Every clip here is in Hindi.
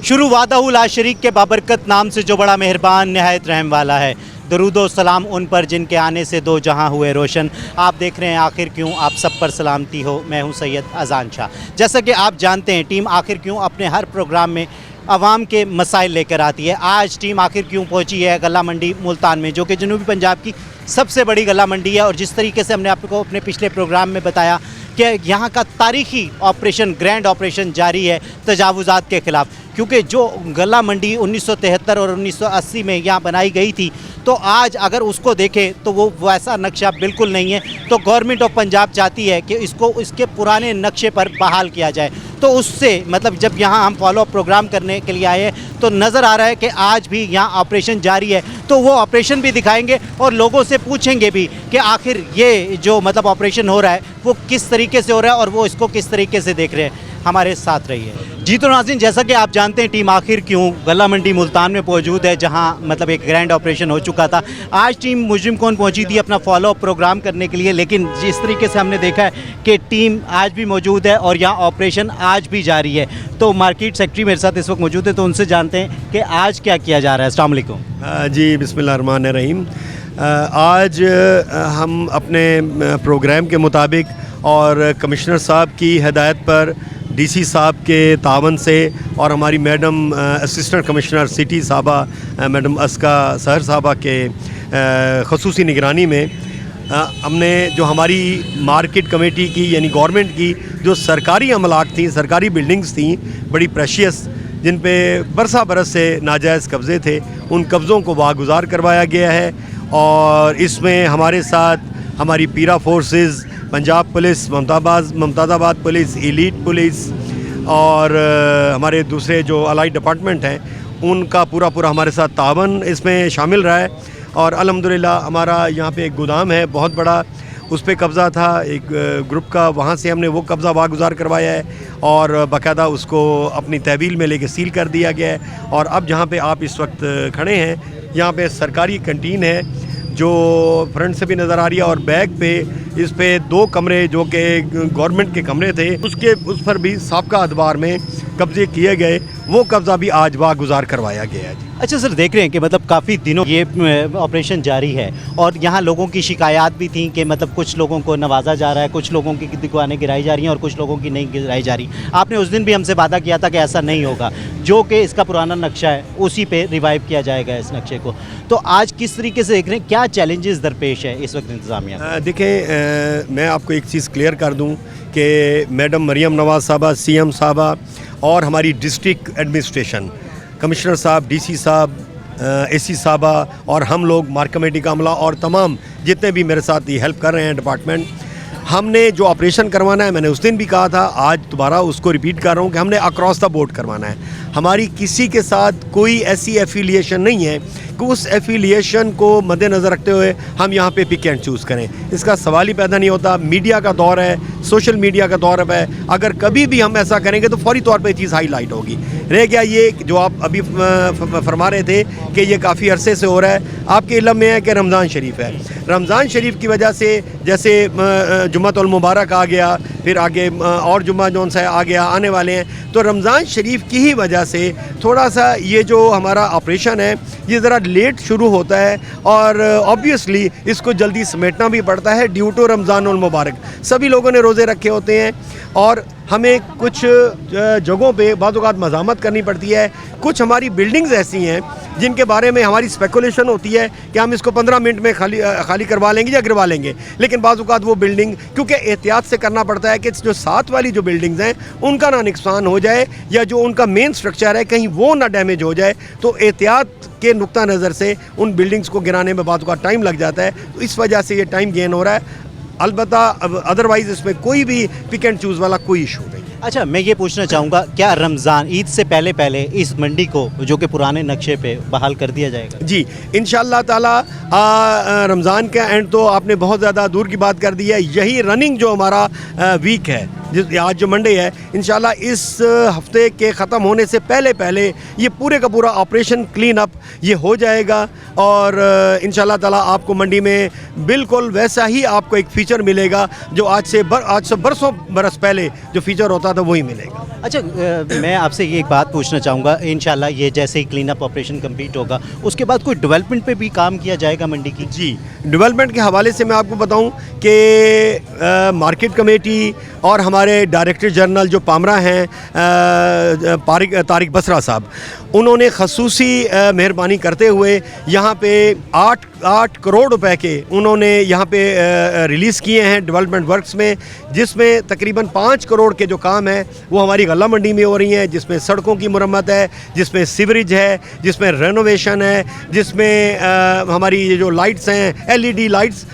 शुरू वादाहु ला शरीक के बाबरकत नाम से जो बड़ा मेहरबान नहायत रहम वाला है। दरूदो सलाम उन पर जिनके आने से दो जहां हुए रोशन। आप देख रहे हैं आखिर क्यों, आप सब पर सलामती हो। मैं हूं सैयद अजान शाह। जैसा कि आप जानते हैं टीम आखिर क्यों अपने हर प्रोग्राम में आवाम के मसाइल लेकर आती है। आज टीम आखिर क्यों पहुंची है गला मंडी मुल्तान में, जो कि जनूबी पंजाब की सबसे बड़ी गला मंडी है। और जिस तरीके से हमने आपको अपने पिछले प्रोग्राम में बताया कि यहाँ का तारीखी ऑपरेशन, ग्रैंड ऑपरेशन जारी है तजावुज़ात के ख़िलाफ़, क्योंकि जो गला मंडी 1973 और 1980 में यहाँ बनाई गई थी, तो आज अगर उसको देखें तो वो वैसा नक्शा बिल्कुल नहीं है। तो गवर्नमेंट ऑफ पंजाब चाहती है कि इसको इसके पुराने नक्शे पर बहाल किया जाए। तो उससे मतलब जब यहाँ हम फॉलो अप प्रोग्राम करने के लिए आए हैं तो नज़र आ रहा है कि आज भी यहाँ ऑपरेशन जारी है। तो वो ऑपरेशन भी दिखाएंगे और लोगों से पूछेंगे भी कि आखिर ये जो मतलब ऑपरेशन हो रहा है वो किस तरीके से हो रहा है और वो इसको किस तरीके से देख रहे हैं। हमारे साथ रहिए। जी तो नाज़रीन, जैसा कि आप जानते हैं टीम आखिर क्यों गला मंडी मुल्तान में मौजूद है, जहां मतलब एक ग्रैंड ऑपरेशन हो चुका था। आज टीम मुजरिम कौन पहुंची थी अपना फॉलो अप प्रोग्राम करने के लिए, लेकिन जिस तरीके से हमने देखा है कि टीम आज भी मौजूद है और यहाँ ऑपरेशन आज भी जारी है। तो मार्केट सेक्रेटरी मेरे साथ इस वक्त मौजूद है, तो उनसे जानते हैं कि आज क्या किया जा रहा है। अस्सलाम वालेकुम। जी बिस्मिल्लाहिर्रहमानिर्रहीम। आज हम अपने प्रोग्राम के मुताबिक और कमिश्नर साहब की हिदायत पर, डीसी साहब के तावन से और हमारी मैडम असिस्टेंट कमिश्नर सिटी साहबा मैडम अस्का सहर साहबा के ख़ुसूसी निगरानी में हमने जो हमारी मार्केट कमेटी की यानी गवर्नमेंट की जो सरकारी अमलाक थी, सरकारी बिल्डिंग्स थी बड़ी प्रेशियस, जिन पे बरस से नाजायज़ कब्ज़े थे, उन कब्ज़ों को वागुज़ार करवाया गया है। और इसमें हमारे साथ हमारी पीरा forces, Punjab police, Mumtazabad police, elite police और हमारे दूसरे जो अलाई डिपार्टमेंट हैं, उनका पूरा हमारे साथ तावन इसमें शामिल रहा है। और अल्हम्दुलिल्लाह हमारा यहाँ पे एक गोदाम है बहुत बड़ा, उस पे कब्ज़ा था एक ग्रुप का, वहाँ से हमने वो कब्ज़ा वागुज़ार करवाया है और बाकायदा उसको अपनी तहवील में लेके सील कर दिया गया है। और अब जहाँ पे आप इस वक्त खड़े हैं, यहाँ पे सरकारी कैंटीन है जो फ्रंट से भी नज़र आ रही है, और बैक पे इस पे 2 कमरे जो कि गवर्नमेंट के कमरे थे, उस पर भी साबका अदवार में कब्ज़े किए गए, वो कब्ज़ा भी आज वागुज़ार करवाया गया है। अच्छा सर, देख रहे हैं कि मतलब काफ़ी दिनों ये ऑपरेशन जारी है और यहाँ लोगों की शिकायत भी थी कि मतलब कुछ लोगों को नवाजा जा रहा है, कुछ लोगों की दुकानें गिराई जा रही हैं और कुछ लोगों की नहीं गिराई जा रही। आपने उस दिन भी हमसे वादा किया था कि ऐसा नहीं होगा, जो कि इसका पुराना नक्शा है उसी पे रिवाइव किया जाएगा इस नक्शे को। तो आज किस तरीके से देख रहे हैं, क्या चैलेंजेस दरपेश है इस वक्त इंतज़ामिया? देखें, मैं आपको एक चीज़ क्लियर कर दूँ कि मैडम मरियम नवाज साहबा, CM साहबा और हमारी डिस्ट्रिक्ट एडमिनिस्ट्रेशन, कमिश्नर साहब, DC साहब, AC साहबा और हम लोग मार्केट कमेटी का अमला और तमाम जितने भी मेरे साथ ये हेल्प कर रहे हैं डिपार्टमेंट, हमने जो ऑपरेशन करवाना है, मैंने उस दिन भी कहा था, आज दोबारा उसको रिपीट कर रहा हूँ कि हमने अक्रॉस द बोर्ड करवाना है। हमारी किसी के साथ कोई ऐसी एफिलिएशन नहीं है कि उस एफिलिएशन को मद्देनज़र रखते हुए हम यहाँ पे पिक एंड चूज़ करें। इसका सवाल ही पैदा नहीं होता। मीडिया का दौर है, सोशल मीडिया का दौर है, अगर कभी भी हम ऐसा करेंगे तो फौरी तौर पर ये चीज़ हाईलाइट होगी। रह गया ये जो आप अभी फरमा रहे थे कि ये काफ़ी अरसे से हो रहा है, आपके इल्म में है कि रमज़ान शरीफ है। रमज़ान शरीफ की वजह से जैसे जुम्मतुल मुबारक आ गया, फिर आगे और जुम्मा जौन सा आ गया, आने वाले हैं, तो रमज़ान शरीफ की ही वजह से थोड़ा सा ये जो हमारा ऑपरेशन है ये ज़रा लेट शुरू होता है और ऑब्वियसली इसको जल्दी समेटना भी पड़ता है ड्यू टू रमज़ानुल मुबारक। सभी लोगों ने रोज़े रखे होते हैं और हमें कुछ जगहों पे बाज़ औक़ात मज़ामत करनी पड़ती है। कुछ हमारी बिल्डिंग्स ऐसी हैं जिनके बारे में हमारी स्पेकुलेशन होती है कि हम इसको 15 मिनट में खाली करवा लेंगे या गिरवा लेंगे, लेकिन बाज़ औक़ात वो बिल्डिंग, क्योंकि एहतियात से करना पड़ता है कि जो साथ वाली जो बिल्डिंग्स हैं उनका ना नुकसान हो जाए या जो उनका मेन स्ट्रक्चर है कहीं वो ना डैमेज हो जाए। तो एहतियात के नुक्ता नज़र से उन बिल्डिंग्स को गिराने में बाज़ औक़ात टाइम लग जाता है, तो इस वजह से ये टाइम गेन हो रहा है। अलबत्ता अदरवाइज़ इसमें कोई भी पिक एंड चूज़ वाला कोई इशू नहीं। अच्छा, मैं ये पूछना चाहूँगा, क्या रमज़ान ईद से पहले इस मंडी को जो कि पुराने नक्शे पे बहाल कर दिया जाएगा? जी इंशाअल्लाह ताला। रमज़ान का एंड तो आपने बहुत ज़्यादा दूर की बात कर दी है। यही रनिंग जो हमारा वीक है जिस आज जो मंडे है, इंशाल्लाह इस हफ्ते के ख़त्म होने से पहले पहले ये पूरे का पूरा ऑपरेशन क्लीन अप ये हो जाएगा और इंशाल्लाह ताला आपको मंडी में बिल्कुल वैसा ही आपको एक फ़ीचर मिलेगा जो आज से बरसों बरस पहले जो फ़ीचर होता था वही मिलेगा। अच्छा, मैं आपसे ये एक बात पूछना चाहूँगा, इंशाल्लाह ये जैसे ही क्लीन अप ऑपरेशन कंप्लीट होगा उसके बाद कोई डेवलपमेंट पे भी काम किया जाएगा मंडी की? जी, डेवलपमेंट के हवाले से मैं आपको बताऊं कि मार्केट कमेटी और हमारे डायरेक्टर जनरल जो पामरा हैं तारिक बसरा साहब, उन्होंने खसूसी मेहरबानी करते हुए यहाँ पे 8 करोड़ रुपए के उन्होंने यहाँ पे रिलीज़ किए हैं डेवलपमेंट वर्क्स में, जिसमें तकरीबन 5 करोड़ के जो काम है वो हमारी गल्ला मंडी में हो रही हैं, जिसमें सड़कों की मुरम्मत है, जिसमें सीवरेज है, जिसमें रेनोवेशन है, जिसमें हमारी ये जो लाइट्स हैं LED लाइट्स,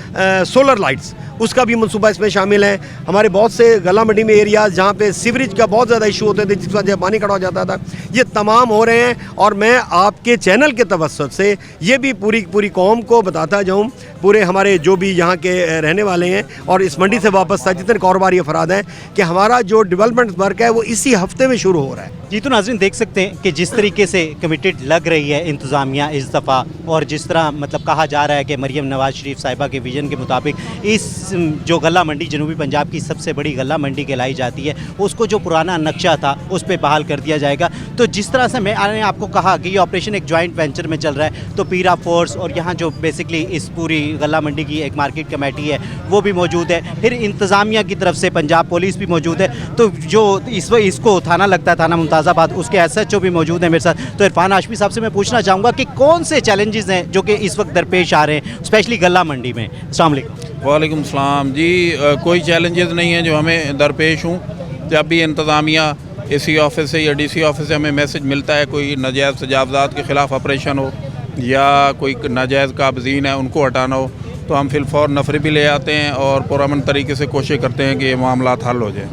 सोलर लाइट्स, उसका भी मनसूबा इसमें शामिल है। हमारे बहुत से गला मंडी में एरियाज़ जहाँ पे सीवरेज का बहुत ज़्यादा इशू होते थे, जिस वजह से पानी खड़ा हो जाता था, ये तमाम हो रहे हैं। और मैं आपके चैनल के तवस्सुत से ये भी पूरी कौम को बताता जाऊँ, पूरे हमारे जो भी यहाँ के रहने वाले हैं और इस मंडी से वापस जितने कारोबारी अफराद हैं, कि हमारा जो डेवलपमेंट वर्क है वो इसी हफ्ते में शुरू हो रहा है। जी, तो नाज़रीन देख सकते हैं कि जिस तरीके से कमिटेड लग रही है इंतज़ामिया इस दफ़ा, और जिस तरह मतलब कहा जा रहा है कि मरियम नवाज़ शरीफ साहिबा के विज़न के मुताबिक इस जो गला मंडी जनूबी पंजाब की सबसे बड़ी गला मंडी कहलाई जाती है, उसको जो पुराना नक्शा था उस पर बहाल कर दिया जाएगा। तो जिस तरह से मैंने आपको कहा कि ये ऑपरेशन एक जॉइंट वेंचर में चल रहा है, तो पीरा फोर्स और यहाँ जो बेसिकली इस पूरी गला मंडी की एक मार्केट कमेटी है वो भी मौजूद है, फिर इंतज़ामिया की तरफ से पंजाब पुलिस भी मौजूद है, तो जो इसको थाना लगता है, थाना मुमताज़ाबाद, उसके SHO भी मौजूद है मेरे साथ। तो इरफान हाशमी साहब से मैं पूछना चाहूँगा कि कौन से चैलेंजेस हैं जो कि इस वक्त दरपेश आ रहे हैं, स्पेशली गला मंडी में? अस्सलाम वालेकुम। वालेकुम सलाम जी। कोई चैलेंजेस नहीं है जो हमें दरपेश हूँ। जब भी इंतज़ामिया AC ऑफिस से या DC ऑफिस से हमें मैसेज मिलता है कोई नाजायज़ तजावज़ात के ख़िलाफ़ ऑपरेशन हो या कोई नाजायज़ काबज़ीन है उनको हटाना हो, तो हम फिलफौर नफरी भी ले आते हैं और पुरअमन तरीके से कोशिश करते हैं कि ये मामला हल हो जाए।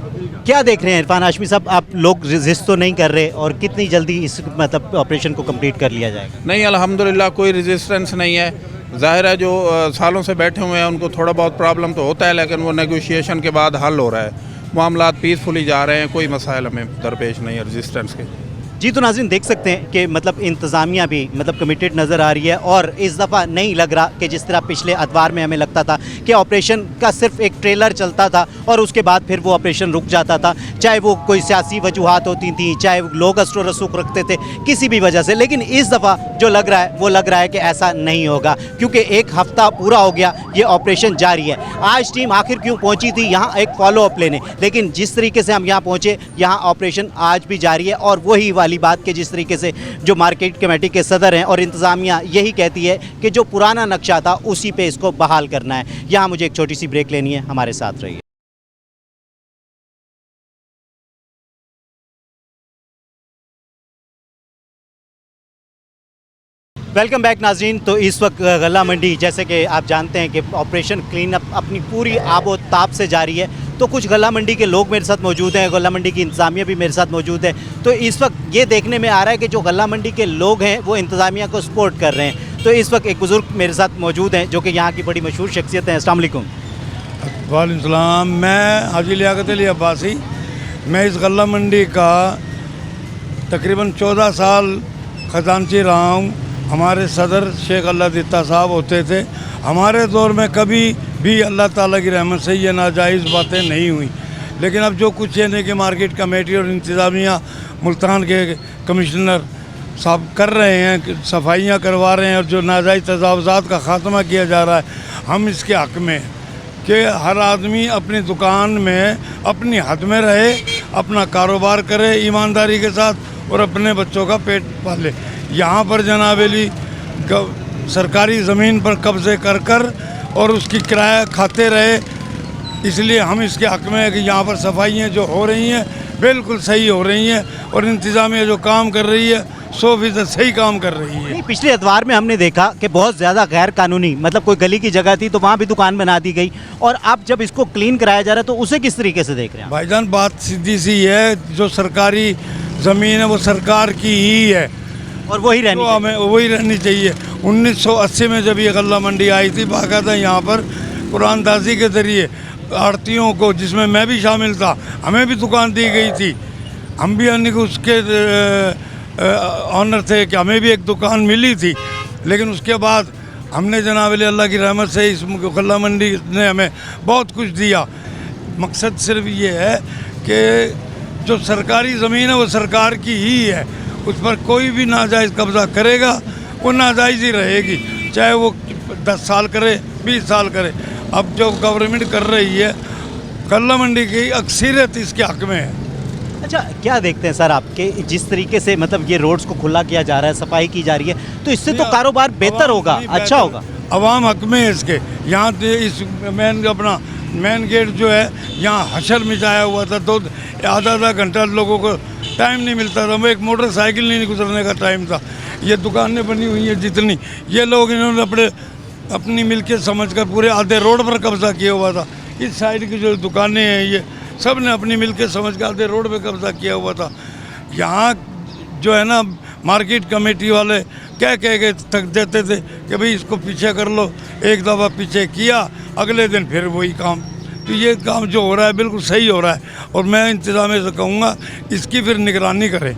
क्या देख रहे हैं इरफान हाशमी साहब, आप लोग रेजिस्ट तो नहीं कर रहे, और कितनी जल्दी इस मतलब ऑपरेशन को कंप्लीट कर लिया जाएगा? नहीं, अल्हम्दुलिल्लाह कोई रेजिस्टेंस नहीं है। ज़ाहिर है जो सालों से बैठे हुए हैं उनको थोड़ा बहुत प्रॉब्लम तो होता है, लेकिन वो नेगोशिएशन के बाद हल हो रहा है, मामला पीसफुली जा रहे हैं, कोई मसाइल हमें दरपेश नहीं है रेजिस्टेंस के। जी, तो नाज़रीन देख सकते हैं कि मतलब इंतज़ामिया भी मतलब कमिटेड नज़र आ रही है, और इस दफ़ा नहीं लग रहा कि जिस तरह पिछले अदवार में हमें लगता था कि ऑपरेशन का सिर्फ एक ट्रेलर चलता था और उसके बाद फिर वो ऑपरेशन रुक जाता था, चाहे वो कोई सियासी वजूहात होती थी, चाहे लोग असर रसूख रखते थे किसी भी वजह से। लेकिन इस दफ़ा जो लग रहा है वो लग रहा है कि ऐसा नहीं होगा, क्योंकि एक हफ़्ता पूरा हो गया, ये ऑपरेशन जारी है। आज टीम आखिर क्यों पहुँची थी यहाँ एक फॉलोअप लेने, लेकिन जिस तरीके से हम यहाँ पहुँचे, यहाँ ऑपरेशन आज भी जारी है। और वही वाली बात के जिस तरीके से जो मार्केट कमेटी के सदर हैं और इंतज़ामिया यही कहती है कि जो पुराना नक्शा था उसी पे इसको बहाल करना है। यहाँ मुझे एक छोटी सी ब्रेक लेनी है, हमारे साथ रहिए। वेलकम बैक नाज़रीन। तो इस वक्त गला मंडी, जैसे कि आप जानते हैं कि ऑपरेशन क्लीन अप अपनी पूरी आबो ताब से जारी है, तो कुछ गला मंडी के लोग मेरे साथ मौजूद हैं, गला मंडी की इंतज़ामिया भी मेरे साथ मौजूद है। तो इस वक्त ये देखने में आ रहा है कि जो गला मंडी के लोग हैं वो इंतज़ामिया को सपोर्ट कर रहे हैं। तो इस वक्त एक बुज़ुर्ग मेरे साथ मौजूद हैं जो कि यहाँ की बड़ी मशहूर शख्सियत हैं। अस्सलाम वालेकुम। वालेकुम सलाम। मैं हाजी लियाकत अली अब्बासी, मैं इस गला मंडी का तकरीबन 14 साल ख़जानची रहा हूँ। हमारे सदर शेख अल्लाह दित्ता साहब होते थे। हमारे दौर में कभी भी अल्लाह ताला की रहमत से ये नाजायज़ बातें नहीं हुई, लेकिन अब जो कुछ है कि मार्केट कमेटी और इंतज़ामिया मुल्तान के कमिश्नर साहब कर रहे हैं, सफाइयाँ करवा रहे हैं और जो नाजायज़ तजावुज़ात का ख़ात्मा किया जा रहा है, हम इसके हक़ में कि हर आदमी अपनी दुकान में अपनी हद में रहे, अपना कारोबार करे ईमानदारी के साथ और अपने बच्चों का पेट पाले। यहाँ पर जनाब अली सरकारी ज़मीन पर कब्ज़े कर कर और उसकी किराया खाते रहे, इसलिए हम इसके हक़ में है कि यहाँ पर सफाइयाँ जो हो रही हैं बिल्कुल सही हो रही हैं और इंतज़ामिया जो काम कर रही है 100% सही काम कर रही है। पिछले अदवार में हमने देखा कि बहुत ज़्यादा गैर कानूनी, मतलब कोई गली की जगह थी तो वहाँ भी दुकान बना दी गई, और अब जब इसको क्लीन कराया जा रहा है तो उसे किस तरीके से देख रहे हैं? भाईजान बात सीधी सी है, जो सरकारी ज़मीन है वो सरकार की ही है और वही रहनी तो हमें वही रहनी चाहिए। 1980 में जब ये गल्ला मंडी आई थी, बाकायदा यहाँ पर कुरानदाजी के ज़रिए आड़तियों को, जिसमें मैं भी शामिल था, हमें भी दुकान दी गई थी। हम भी यानी कि उसके ऑनर थे कि हमें भी एक दुकान मिली थी। लेकिन उसके बाद हमने जनाब अल्लाह की रहमत से इस गल्ला मंडी ने हमें बहुत कुछ दिया। मकसद सिर्फ ये है कि जो सरकारी ज़मीन है वो सरकार की ही है, उस पर कोई भी नाजायज़ कब्ज़ा करेगा वो नाजायज़ ही रहेगी, चाहे वो 10 साल करे 20 साल करे। अब जो गवर्नमेंट कर रही है, गल्ला मंडी की अक्सरियत इसके हक़ में है। अच्छा, क्या देखते हैं सर आपके जिस तरीके से मतलब ये रोड्स को खुला किया जा रहा है, सफाई की जा रही है, तो इससे तो कारोबार बेहतर होगा, अच्छा होगा। अवाम हक़ में है इसके। यहाँ इस मेन गेट जो है यहाँ हशर मिटाया हुआ था, तो आधा घंटा लोगों को टाइम नहीं मिलता था, एक मोटरसाइकिल नहीं गुजरने का टाइम था। ये दुकानें बनी हुई हैं जितनी, ये लोग इन्होंने अपनी मिल्कियत समझकर पूरे आधे रोड पर कब्जा किया हुआ था। इस साइड की जो दुकानें हैं ये सब ने अपनी मिल्कियत समझकर आधे रोड पर कब्जा किया हुआ था। यहाँ जो है ना, मार्केट कमेटी वाले कह के थक देते थे कि भाई इसको पीछे कर लो, एक दफ़ा पीछे किया, अगले दिन फिर वही काम। तो ये काम जो हो रहा है बिल्कुल सही हो रहा है, और मैं इंतज़ामिया से कहूँगा इसकी फिर निगरानी करें।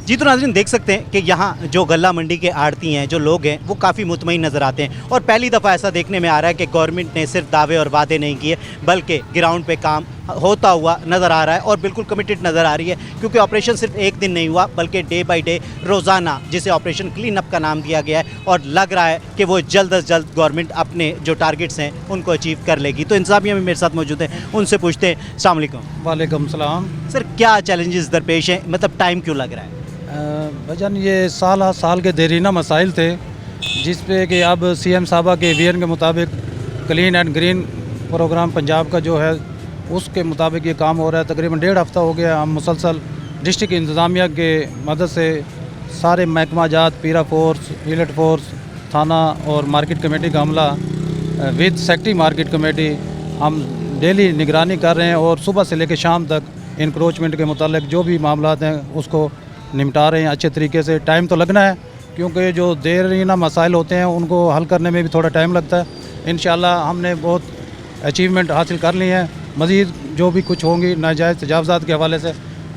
जी, तो नाज़रीन देख सकते हैं कि यहाँ जो गल्ला मंडी के आड़ती हैं, जो लोग हैं, वो काफ़ी मुतमईन नज़र आते हैं। और पहली दफ़ा ऐसा देखने में आ रहा है कि गवर्नमेंट ने सिर्फ दावे और वादे नहीं किए, बल्कि ग्राउंड पे काम होता हुआ नज़र आ रहा है और बिल्कुल कमिटेड नज़र आ रही है। क्योंकि ऑपरेशन सिर्फ एक दिन नहीं हुआ, बल्कि डे बाई डे, रोज़ाना, जिसे ऑपरेशन क्लीन अप का नाम दिया गया है, और लग रहा है कि वो जल्द अज जल्द गवर्नमेंट अपने जो टारगेट्स हैं उनको अचीव कर लेगी। तो इंतज़ामिया में मेरे साथ मौजूद हैं, उनसे पूछते हैं। अस्सलाम वालेकुम। वालेकुम सलाम। सर, क्या चैलेंजेस दरपेश हैं, मतलब टाइम क्यों लग रहा है? भजन ये साल के देरीना मसाइल थे, जिस पे कि अब सीएम साहबा के विजन के मुताबिक clean and green program Punjab का जो है उसके मुताबिक ये काम हो रहा है। तकरीबन 1.5 हफ्ता हो गया हम मुसलसल डिस्ट्रिक्ट इंतज़ामिया के मदद से सारे महकमा जात, पीरा फोर्स, हीलट फोर्स, थाना और मार्केट कमेटी का अमला विद सेक्रेटरी मार्केट कमेटी हम डेली निगरानी कर रहे हैं, और सुबह से लेकर शाम तक इंक्रोचमेंट के मुतालिक जो भी मामलात हैं उसको निपटा रहे हैं अच्छे तरीके से। टाइम तो लगना है, क्योंकि जो देरीना मसाइल होते हैं उनको हल करने में भी थोड़ा टाइम लगता है। इंशाल्लाह हमने बहुत अचीवमेंट हासिल कर ली हैं। मज़ीद जो भी कुछ होंगी नाजायज़ तजावज़ात के हवाले से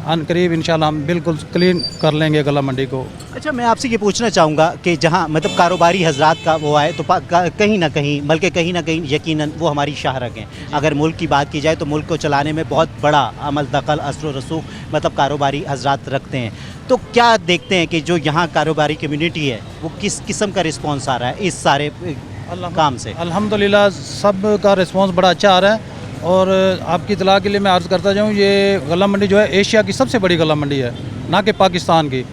अनकरीब इंशाल्लाह हम बिल्कुल क्लीन कर लेंगे गल्ला मंडी को। अच्छा, मैं आपसे ये पूछना चाहूँगा कि जहाँ मतलब कारोबारी हजरात का वो आए, तो कहीं ना कहीं, बल्कि कहीं ना कहीं यकीनन वो हमारी शाहरग हैं। अगर मुल्क की बात की जाए तो मुल्क को चलाने में बहुत बड़ा अमल दखल, असर रसूख मतलब कारोबारी हजरात रखते हैं। तो क्या देखते हैं कि जो यहाँ कारोबारी कम्युनिटी है वो किस किस्म का रिस्पॉन्स आ रहा है इस सारे काम से? अल्हम्दुलिल्लाह सब का रिस्पॉन्स बड़ा अच्छा आ रहा है। और आपकी इतला के लिए मैं अर्ज़ करता जाऊँ, ये गल्ला मंडी जो है एशिया की सबसे बड़ी गल्ला मंडी है, ना कि पाकिस्तान की।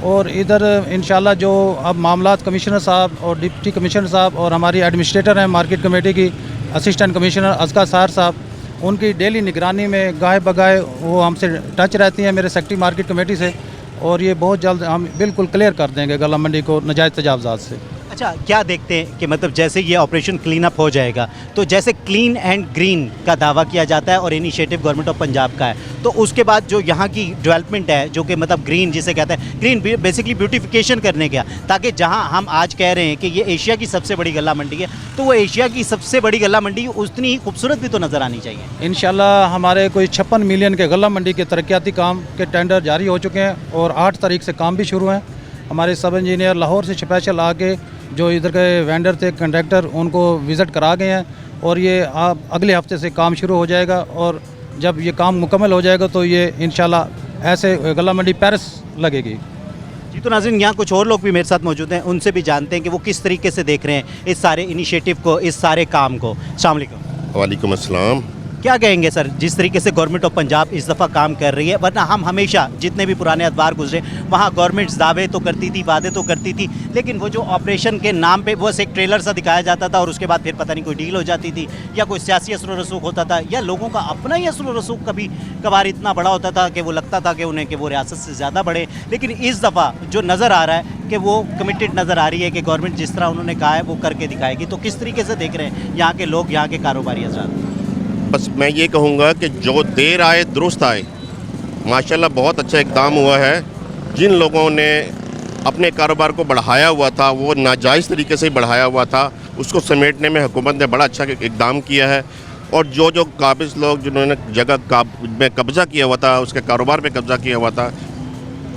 और इधर इंशाल्लाह जो अब मामलात कमिश्नर साहब और डिप्टी कमिश्नर साहब और हमारी एडमिनिस्ट्रेटर हैं मार्केट कमेटी की असिस्टेंट कमिश्नर अज़का सार साहब, उनकी डेली निगरानी में गाहे बगाहे वो हमसे टच रहती हैं मेरे सेक्रेटरी मार्केट कमेटी से, और ये बहुत जल्द हम बिल्कुल क्लियर कर देंगे गल्ला मंडी को नाजायज़ तजावज़ात से। अच्छा, क्या देखते हैं कि मतलब जैसे ये ऑपरेशन क्लीन अप हो जाएगा, तो जैसे क्लीन एंड ग्रीन का दावा किया जाता है और इनिशिएटिव गवर्नमेंट ऑफ पंजाब का है, तो उसके बाद जो यहाँ की डेवलपमेंट है, जो कि मतलब ग्रीन जिसे कहते हैं, ग्रीन बेसिकली ब्यूटिफिकेशन करने का, ताकि जहाँ हम आज कह रहे हैं कि ये एशिया की सबसे बड़ी गल्ला मंडी है, तो वो एशिया की सबसे बड़ी गल्ला मंडी उतनी ही खूबसूरत भी तो नज़र आनी चाहिए। इंशाल्लाह हमारे कोई 56 मिलियन के गल्ला मंडी के तरक्याती काम के टेंडर जारी हो चुके हैं, और 8 तारीख से काम भी शुरू हैं। हमारे सब इंजीनियर लाहौर से स्पेशल आके जो इधर के वेंडर थे, कंट्रैक्टर, उनको विज़िट करा गए हैं, और ये अगले हफ्ते से काम शुरू हो जाएगा। और जब ये काम मुकम्मल हो जाएगा तो ये इंशाल्लाह ऐसे गल्ला मंडी पेरिस लगेगी। जी, तो नाज़रीन यहाँ कुछ और लोग भी मेरे साथ मौजूद हैं, उनसे भी जानते हैं कि वो किस तरीके से देख रहे हैं इस सारे इनिशिएटिव को, इस सारे काम को। अस्सलाम वालेकुम। वालेकुम अस्सलाम। क्या कहेंगे सर, जिस तरीके से गवर्नमेंट ऑफ पंजाब इस दफ़ा काम कर रही है, वरना हम हमेशा जितने भी पुराने अदवार गुजरे वहाँ गवर्नमेंट दावे तो करती थी, वादे तो करती थी, लेकिन वो जो ऑपरेशन के नाम पे बस एक ट्रेलर सा दिखाया जाता था और उसके बाद फिर पता नहीं कोई डील हो जाती थी, या कोई सियासी असर रसूख होता था, या लोगों का अपना ही असर रसूख कभी कभार इतना बड़ा होता था कि वो लगता था कि उन्हें कि वो रियासत से ज़्यादा बढ़े। लेकिन इस दफ़ा जो नज़र आ रहा है कि वो कमिटेड नज़र आ रही है कि गवर्नमेंट जिस तरह उन्होंने कहा है वो करके दिखाएगी। तो किस तरीके से देख रहे हैं यहाँ के लोग, यहाँ के कारोबारी हजरात? बस मैं ये कहूँगा कि जो देर आए दुरुस्त आए। माशाल्लाह बहुत अच्छा इक़दाम हुआ है। जिन लोगों ने अपने कारोबार को बढ़ाया हुआ था, वो नाजायज़ तरीके से ही बढ़ाया हुआ था, उसको समेटने में हुकूमत ने बड़ा अच्छा इक़दाम किया है। और जो जो काबिज लोग जिन्होंने जगह में कब्ज़ा किया हुआ था, उसके कारोबार पे कब्ज़ा किया हुआ था,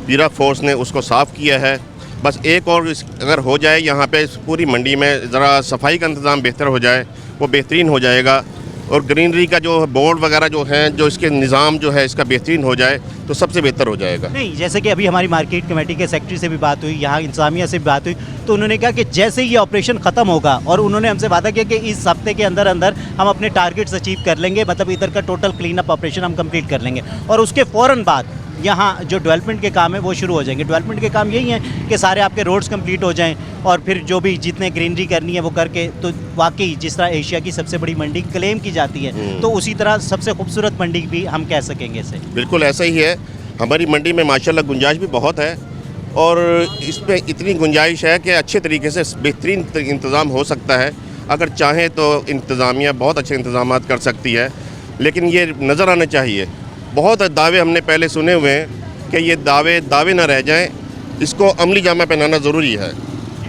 पीरा फोर्स ने उसको साफ़ किया है। बस एक और अगर हो जाए यहाँ पे पूरी मंडी में ज़रा सफाई का इंतज़ाम बेहतर हो जाए, वो बेहतरीन हो जाएगा। और ग्रीनरी का जो बोर्ड वगैरह जो हैं, जो इसके निज़ाम जो है इसका बेहतरीन हो जाए तो सबसे बेहतर हो जाएगा। नहीं, जैसे कि अभी हमारी मार्केट कमेटी के सेक्रेटरी से भी बात हुई, यहाँ इंतजामिया से भी बात हुई, तो उन्होंने कहा कि जैसे ही ये ऑपरेशन ख़त्म होगा, और उन्होंने हमसे वादा किया कि इस हफ्ते के अंदर अंदर हम अपने टारगेट्स अचीव कर लेंगे, मतलब इधर का टोटल क्लीन अप ऑपरेशन हम कंप्लीट कर लेंगे, और उसके फ़ौरन बाद यहाँ जो डेवलपमेंट के काम है वो शुरू हो जाएंगे। डेवलपमेंट के काम यही हैं कि सारे आपके रोड्स कंप्लीट हो जाएं, और फिर जो भी जितने ग्रीनरी करनी है वो करके, तो वाकई जिस तरह एशिया की सबसे बड़ी मंडी क्लेम की जाती है, तो उसी तरह सबसे खूबसूरत मंडी भी हम कह सकेंगे इसे। बिल्कुल ऐसा ही है। हमारी मंडी में माशाल्लाह गुंजाइश भी बहुत है, और इस पे इतनी गुंजाइश है कि अच्छे तरीके से बेहतरीन इंतज़ाम हो सकता है। अगर चाहें तो इंतज़ामिया बहुत अच्छे इंतज़ाम कर सकती है, लेकिन ये नज़र आना चाहिए। बहुत दावे हमने पहले सुने हुए हैं कि ये दावे ना रह जाएं, इसको अमली जामा पहनाना ज़रूरी है।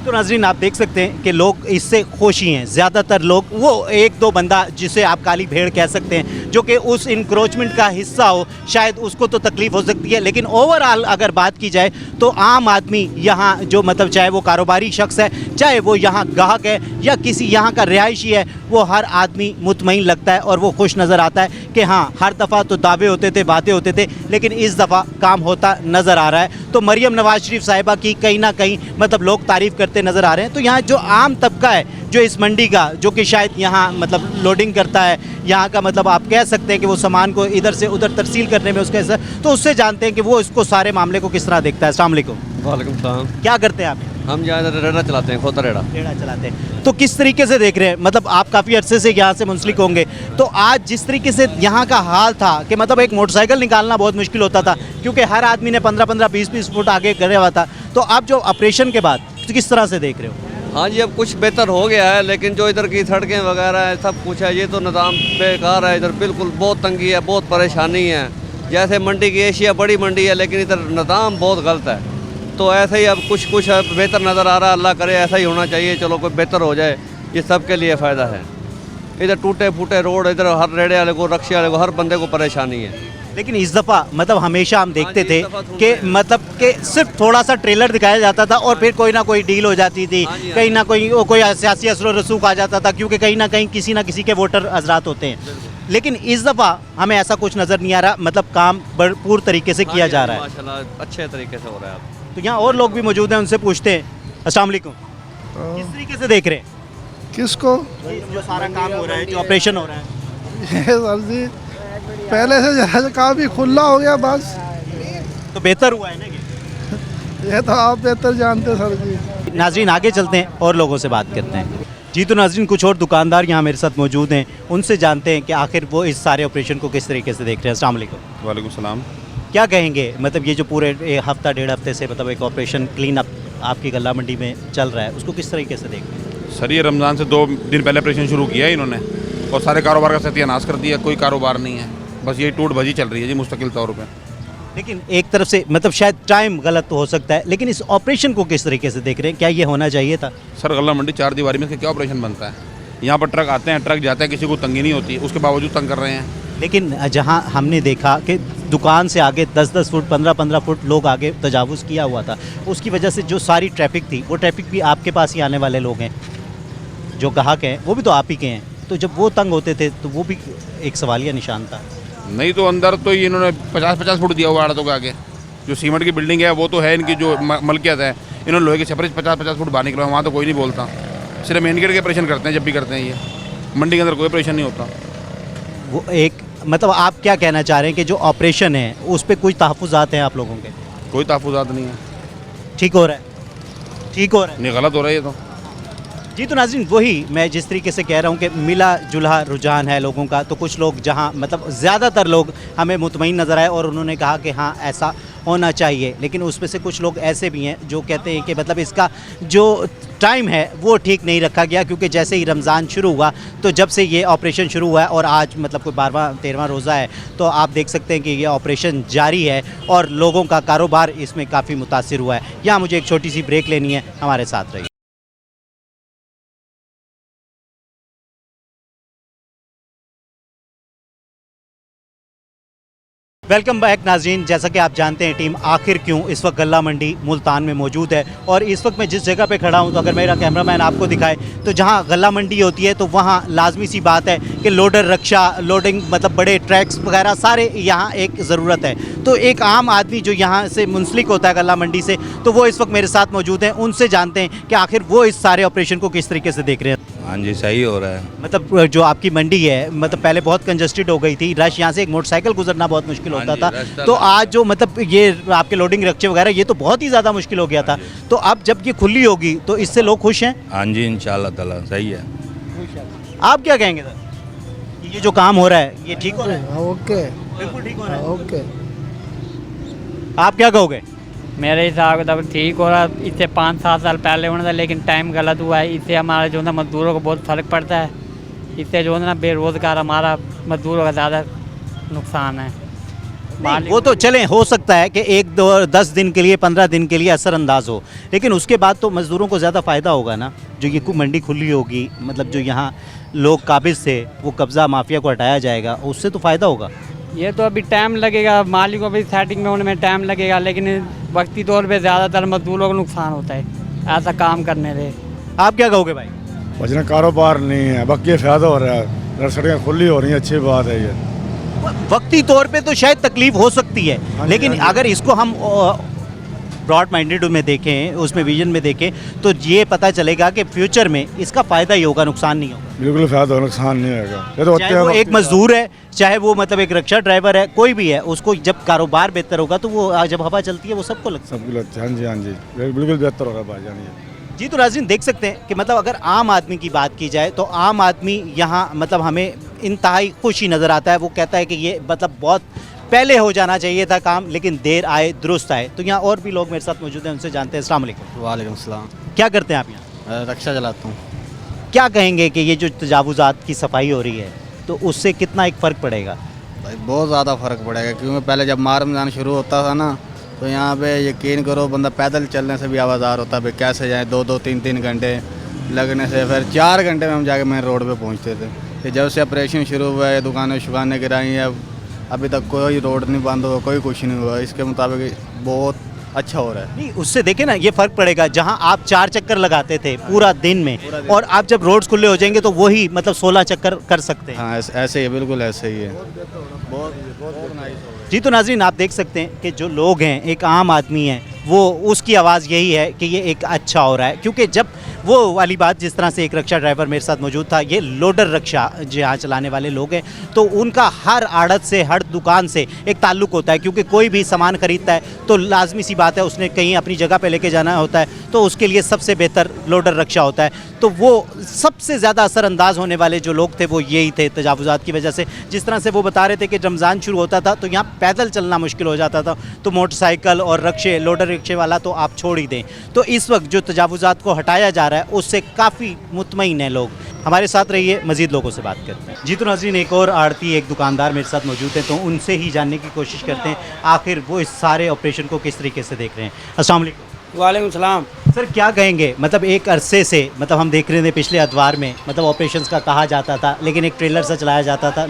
तो नाज़रीन, आप देख सकते हैं कि लोग इससे खुश ही हैं। ज़्यादातर लोग, वो एक दो बंदा जिसे आप काली भेड़ कह सकते हैं, जो कि उस इंक्रोचमेंट का हिस्सा हो, शायद उसको तो तकलीफ़ हो सकती है, लेकिन ओवरऑल अगर बात की जाए तो आम आदमी यहाँ जो मतलब चाहे वो कारोबारी शख्स है, चाहे वो यहाँ गाहक है या किसी यहाँ का रिहायशी है, वो हर आदमी मुतमईन लगता है और वो खुश नज़र आता है कि हाँ, हर दफ़ा तो दावे होते थे, बातें होते थे, लेकिन इस दफ़ा काम होता नज़र आ रहा है। तो मरियम नवाज शरीफ साहिबा की कहीं ना कहीं मतलब लोग तारीफ़ करते नज़र आ रहे हैं। तो यहाँ जो आम तबका है जो इस मंडी का, जो कि शायद यहाँ मतलब लोडिंग करता है, यहाँ का मतलब आप कह सकते हैं कि वो सामान को इधर से उधर तरसील करने में उसका हिस्सा, तो उससे जानते हैं कि वो इसको सारे मामले को किस तरह देखता है। अस्सलाम वालेकुम। वालेकुम सलाम। क्या करते हैं आप? हम यहाँ रेड़ा चलाते हैं, खोता रेड़ा। रेड़ा चलाते हैं। तो किस तरीके से देख रहे हैं, मतलब आप काफ़ी अरसे से यहाँ से मुंसलिक होंगे, तो आज जिस तरीके से यहाँ का हाल था कि मतलब एक मोटरसाइकिल निकालना बहुत मुश्किल होता था, क्योंकि हर आदमी ने 15-15, 20-20 फुट आगे करे हुआ था, तो आप जो ऑपरेशन के बाद तो किस तरह से देख रहे हो? हाँ जी, अब कुछ बेहतर हो गया है, लेकिन जो इधर की सड़कें वगैरह है, सब कुछ है, ये तो निज़ाम बेकार है। इधर बिल्कुल बहुत तंगी है, बहुत परेशानी है। जैसे मंडी की एशिया बड़ी मंडी है, लेकिन इधर निज़ाम बहुत गलत है। तो ऐसे ही अब कुछ बेहतर नज़र आ रहा है। अल्लाह करे ऐसा ही होना चाहिए, चलो कोई बेहतर हो जाए, ये सब के लिए फ़ायदा है। इधर टूटे फूटे रोड, इधर हर रेड़े वाले को, रक्शे वाले को, हर बंदे को परेशानी है। लेकिन इस दफ़ा मतलब हमेशा हम देखते थे कि मतलब कि सिर्फ थोड़ा सा ट्रेलर दिखाया जाता था और फिर कोई ना कोई डील हो जाती थी, कहीं ना कोई सियासी असर व रसूख आ जाता था, क्योंकि कहीं ना कहीं किसी ना किसी के वोटर हजरात होते हैं। लेकिन इस दफ़ा हमें ऐसा कुछ नज़र नहीं आ रहा, मतलब काम भरपूर तरीके से किया जा रहा है, माशाल्लाह अच्छे तरीके से हो रहा है। तो यहाँ और लोग भी मौजूद हैं, उनसे पूछते हैं। अस्सलाम वालेकुम। किस तरीके से देख रहे हैं किसको? जो सारा काम हो रहा है, जो ऑपरेशन हो रहा है? ये सर जी, पहले से जरा काफ़ी खुला हो गया, बस तो बेहतर हुआ है ना ये? ये तो आप बेहतर जानते हैं सर जी। नाजरीन, आगे चलते हैं और लोगों से बात करते हैं। जी, तो नाजरीन, कुछ और दुकानदार यहाँ मेरे साथ मौजूद हैं, उनसे जानते हैं कि आखिर वो इस सारे ऑपरेशन को किस तरीके से देख रहे हैं। अस्सलाम वालेकुम। वालेकुम सलाम। क्या कहेंगे, मतलब ये जो पूरे हफ्ता डेढ़ हफ्ते से मतलब एक ऑपरेशन क्लीन अप आपकी गल्ला मंडी में चल रहा है, उसको किस तरीके से देख रहे हैं? सर, ये रमज़ान से 2 दिन पहले ऑपरेशन शुरू किया है इन्होंने, और सारे कारोबार का सत्यानाश कर दिया। कोई कारोबार नहीं है, बस यही टूट भजी चल रही है जी मुस्तकिल तौर पे। लेकिन एक तरफ से मतलब शायद टाइम गलत हो सकता है, लेकिन इस ऑपरेशन को किस तरीके से देख रहे हैं? क्या ये होना चाहिए था? सर, गल्ला मंडी 4 दीवारी में इसका क्या ऑपरेशन बनता है? यहाँ पर ट्रक आते हैं, ट्रक जाते हैं, किसी को तंगी नहीं होती, उसके बावजूद तंग कर रहे हैं। लेकिन जहां हमने देखा कि दुकान से आगे 10-10 फुट 15-15 फुट लोग आगे तजावुज़ किया हुआ था, उसकी वजह से जो सारी ट्रैफिक थी, वो ट्रैफिक भी आपके पास ही आने वाले लोग हैं, जो ग्राहक हैं वो भी तो आप ही के हैं, तो जब वो तंग होते थे तो वो भी एक सवालिया निशान था। नहीं तो अंदर तो ये इन्होंने 50-50 फुट दिया हुआ आड़तों के आगे। जो सीमेंट की बिल्डिंग है वो तो है इनकी, जो मलकियत है, इन्होंने लोहे के छपरे 50-50 फुट बाहर निकला, वहाँ तो कोई नहीं बोलता। सिर्फ मेन गेट के ऑपरेशन करते हैं जब भी करते हैं, ये मंडी के अंदर कोई ऑपरेशन नहीं होता। वो एक मतलब आप क्या कहना चाह रहे हैं कि जो ऑपरेशन है उस पर कुछ तहफ़्फ़ुज़ात हैं आप लोगों के? कोई तहफ़्फ़ुज़ात नहीं है। ठीक हो रहा है? ठीक हो रहा है? नहीं, गलत हो रहा है ये तो। जी, तो नाज़रीन, वही मैं जिस तरीके से कह रहा हूँ कि मिला जुला रुझान है लोगों का, तो कुछ लोग जहाँ मतलब ज़्यादातर लोग हमें मुतमईन नज़र आए और उन्होंने कहा कि हाँ ऐसा होना चाहिए, लेकिन उसमें से कुछ लोग ऐसे भी हैं जो कहते हैं कि मतलब इसका जो टाइम है वो ठीक नहीं रखा गया, क्योंकि जैसे ही रमज़ान शुरू हुआ, तो जब से ये ऑपरेशन शुरू हुआ है और आज मतलब कोई 12वां-13वां रोज़ा है, तो आप देख सकते हैं कि ये ऑपरेशन जारी है और लोगों का कारोबार इसमें काफ़ी मुतासिर हुआ है। यहाँ मुझे एक छोटी सी ब्रेक लेनी है, हमारे साथ रहिए। वेलकम बैक नाज़रीन। जैसा कि आप जानते हैं टीम आखिर क्यों इस वक्त गल्ला मंडी मुल्तान में मौजूद है और इस वक्त मैं जिस जगह पे खड़ा हूं, तो अगर मेरा कैमरामैन आपको दिखाए तो जहां गल्ला मंडी होती है तो वहां लाजमी सी बात है कि लोडर रक्षा, लोडिंग मतलब बड़े ट्रैक्स वगैरह सारे यहां एक ज़रूरत है। तो एक आम आदमी जो यहां से मुंसलिक होता है गल्ला मंडी से, तो वो इस वक्त मेरे साथ मौजूद हैं। उनसे जानते हैं कि आखिर वो इस सारे ऑपरेशन को किस तरीके से देख रहे हैं। हाँ जी, सही हो रहा है। मतलब जो आपकी मंडी है, मतलब पहले बहुत कंजस्टेड हो गई थी, रश यहाँ से एक मोटरसाइकिल गुजरना बहुत मुश्किल होता था, तो आज जो मतलब ये आपके लोडिंग रक्शे वगैरह ये तो बहुत ही ज़्यादा मुश्किल हो गया था, तो अब जब ये खुली होगी तो इससे लोग खुश हैं। हाँ जी, इंशाल्लाह ताला सही है। आप क्या कहेंगे सर, ये जो काम हो रहा है ये ठीक हो रहा है? ओके बिल्कुल ठीक हो रहा है। ओके आप क्या कहोगे? मेरे हिसाब किताब ठीक हो रहा। इससे 5-7 साल पहले होना था, लेकिन टाइम गलत हुआ है। इससे हमारे जो है ना मजदूरों को बहुत फ़र्क पड़ता है। इससे जो है ना बेरोज़गार हमारा मजदूरों का ज़्यादा नुकसान है। नहीं, वो तो चलें, हो सकता है कि 1-2-10 दिन के लिए 15 दिन के लिए असरअंदाज हो, लेकिन उसके बाद तो मज़दूरों को ज़्यादा फ़ायदा होगा ना। जो ये मंडी खुली होगी, मतलब जो यहाँ लोग काबिज़ थे वो कब्ज़ा माफिया को हटाया जाएगा, उससे तो फ़ायदा होगा। ये तो अभी टाइम लगेगा, मालिकों भी सेटिंग में होने में टाइम लगेगा, लेकिन वक्ती तौर पे ज़्यादातर मजदूरों को नुकसान होता है ऐसा काम करने से। आप क्या कहोगे भाई? वजन कारोबार नहीं है, बाकी फ़ायदा हो रहा है, सड़कें खुली हो रही हैं, अच्छी बात है ये। वक्ती तौर पे तो शायद तकलीफ हो सकती है, लेकिन अगर इसको हम ब्रॉड माइंडेड में देखें, उसमें विजन में देखें, तो ये पता चलेगा कि फ्यूचर में इसका फ़ायदा ही होगा, नुकसान नहीं होगा। बिल्कुल फ़ायदा, नुकसान नहीं होगा। ये तो चाहे वो एक मजदूर है, चाहे वो मतलब एक रिक्शा ड्राइवर है, कोई भी है, उसको जब कारोबार बेहतर होगा तो वो जब हवा चलती है वो सबको लगता है। सबको लगता है। हाँ जी, हाँ जी, बिल्कुल बेहतर होगा भाईजान ये। जी, तो नाज़रीन देख सकते हैं कि मतलब अगर आम आदमी की बात की जाए तो आम आदमी यहाँ मतलब हमें इंतहाई खुशी नज़र आता है। वो कहता है कि ये मतलब बहुत पहले हो जाना चाहिए था काम, लेकिन देर आए दुरुस्त आए। तो यहाँ और भी लोग मेरे साथ मौजूद हैं, उनसे जानते हैं। अस्सलाम वालेकुम। वालेकुम सलाम। क्या करते हैं आप यहाँ? रक्षा चलाता हूँ। क्या कहेंगे कि ये जो तजावुज़ात की सफाई हो रही है तो उससे कितना एक फ़र्क पड़ेगा? भाई बहुत ज़्यादा फ़र्क पड़ेगा, क्योंकि पहले जब माह रमज़ान शुरू होता था ना, तो यहाँ पे यकीन करो बंदा पैदल चलने से भी आवाज़ार होता है, भाई कैसे जाए। 2-2, 3-3 घंटे लगने से फिर 4 घंटे में हम जाके मेन रोड पे पहुँचते थे। फिर जब से ऑपरेशन शुरू हुआ है, दुकानें शुकानें गिराई हैं, अभी तक कोई रोड नहीं बंद हुआ, कोई कुछ नहीं हुआ। इसके मुताबिक बहुत अच्छा हो रहा है। नहीं, उससे देखें ना, ये फ़र्क पड़ेगा। जहाँ आप 4 चक्कर लगाते थे पूरा दिन में, और आप जब रोड्स खुले हो जाएंगे तो वही मतलब 16 चक्कर कर सकते हैं। हाँ, ऐसे ही है, बिल्कुल ऐसे ही है। बहुत जी, तो नाज़रीन आप देख सकते हैं कि जो लोग हैं, एक आम आदमी है, वो उसकी आवाज़ यही है कि ये एक अच्छा हो रहा है। क्योंकि जब वो वाली बात, जिस तरह से एक रक्षा ड्राइवर मेरे साथ मौजूद था, ये लोडर रक्षा जो यहाँ चलाने वाले लोग हैं, तो उनका हर आड़त से, हर दुकान से एक ताल्लुक़ होता है। क्योंकि कोई भी सामान ख़रीदता है तो लाजमी सी बात है उसने कहीं अपनी जगह पे लेके जाना होता है, तो उसके लिए सबसे बेहतर लोडर रक्षा होता है। तो वो सबसे ज़्यादा असरअंदाज होने वाले जो लोग थे वो यही थे तजावुज़ात की वजह से। जिस तरह से वो बता रहे थे कि रमज़ान शुरू होता था तो यहाँ पैदल चलना मुश्किल हो जाता था, तो मोटरसाइकिल और रक्शे, लोडर रिक्शे वाला तो आप छोड़ ही दें। तो इस वक्त जो तजावुज़ात को हटाया जा रहा है उससे काफ़ी मुतमईन है लोग। हमारे साथ रहिए, मज़ीद लोगों से बात करते हैं। जी, तो नाज़रीन एक और आड़ती, एक दुकानदार मेरे साथ मौजूद हैं, तो उनसे ही जानने की कोशिश करते हैं आखिर वो इस सारे ऑपरेशन को किस तरीके से देख रहे हैं। अस्सलाम वालेकुम। वालेकुम सलाम। सर क्या कहेंगे, मतलब एक अरसे से मतलब हम देख रहे थे पिछले अतवार में मतलब ऑपरेशंस का कहा जाता था, लेकिन एक ट्रेलर से चलाया जाता था,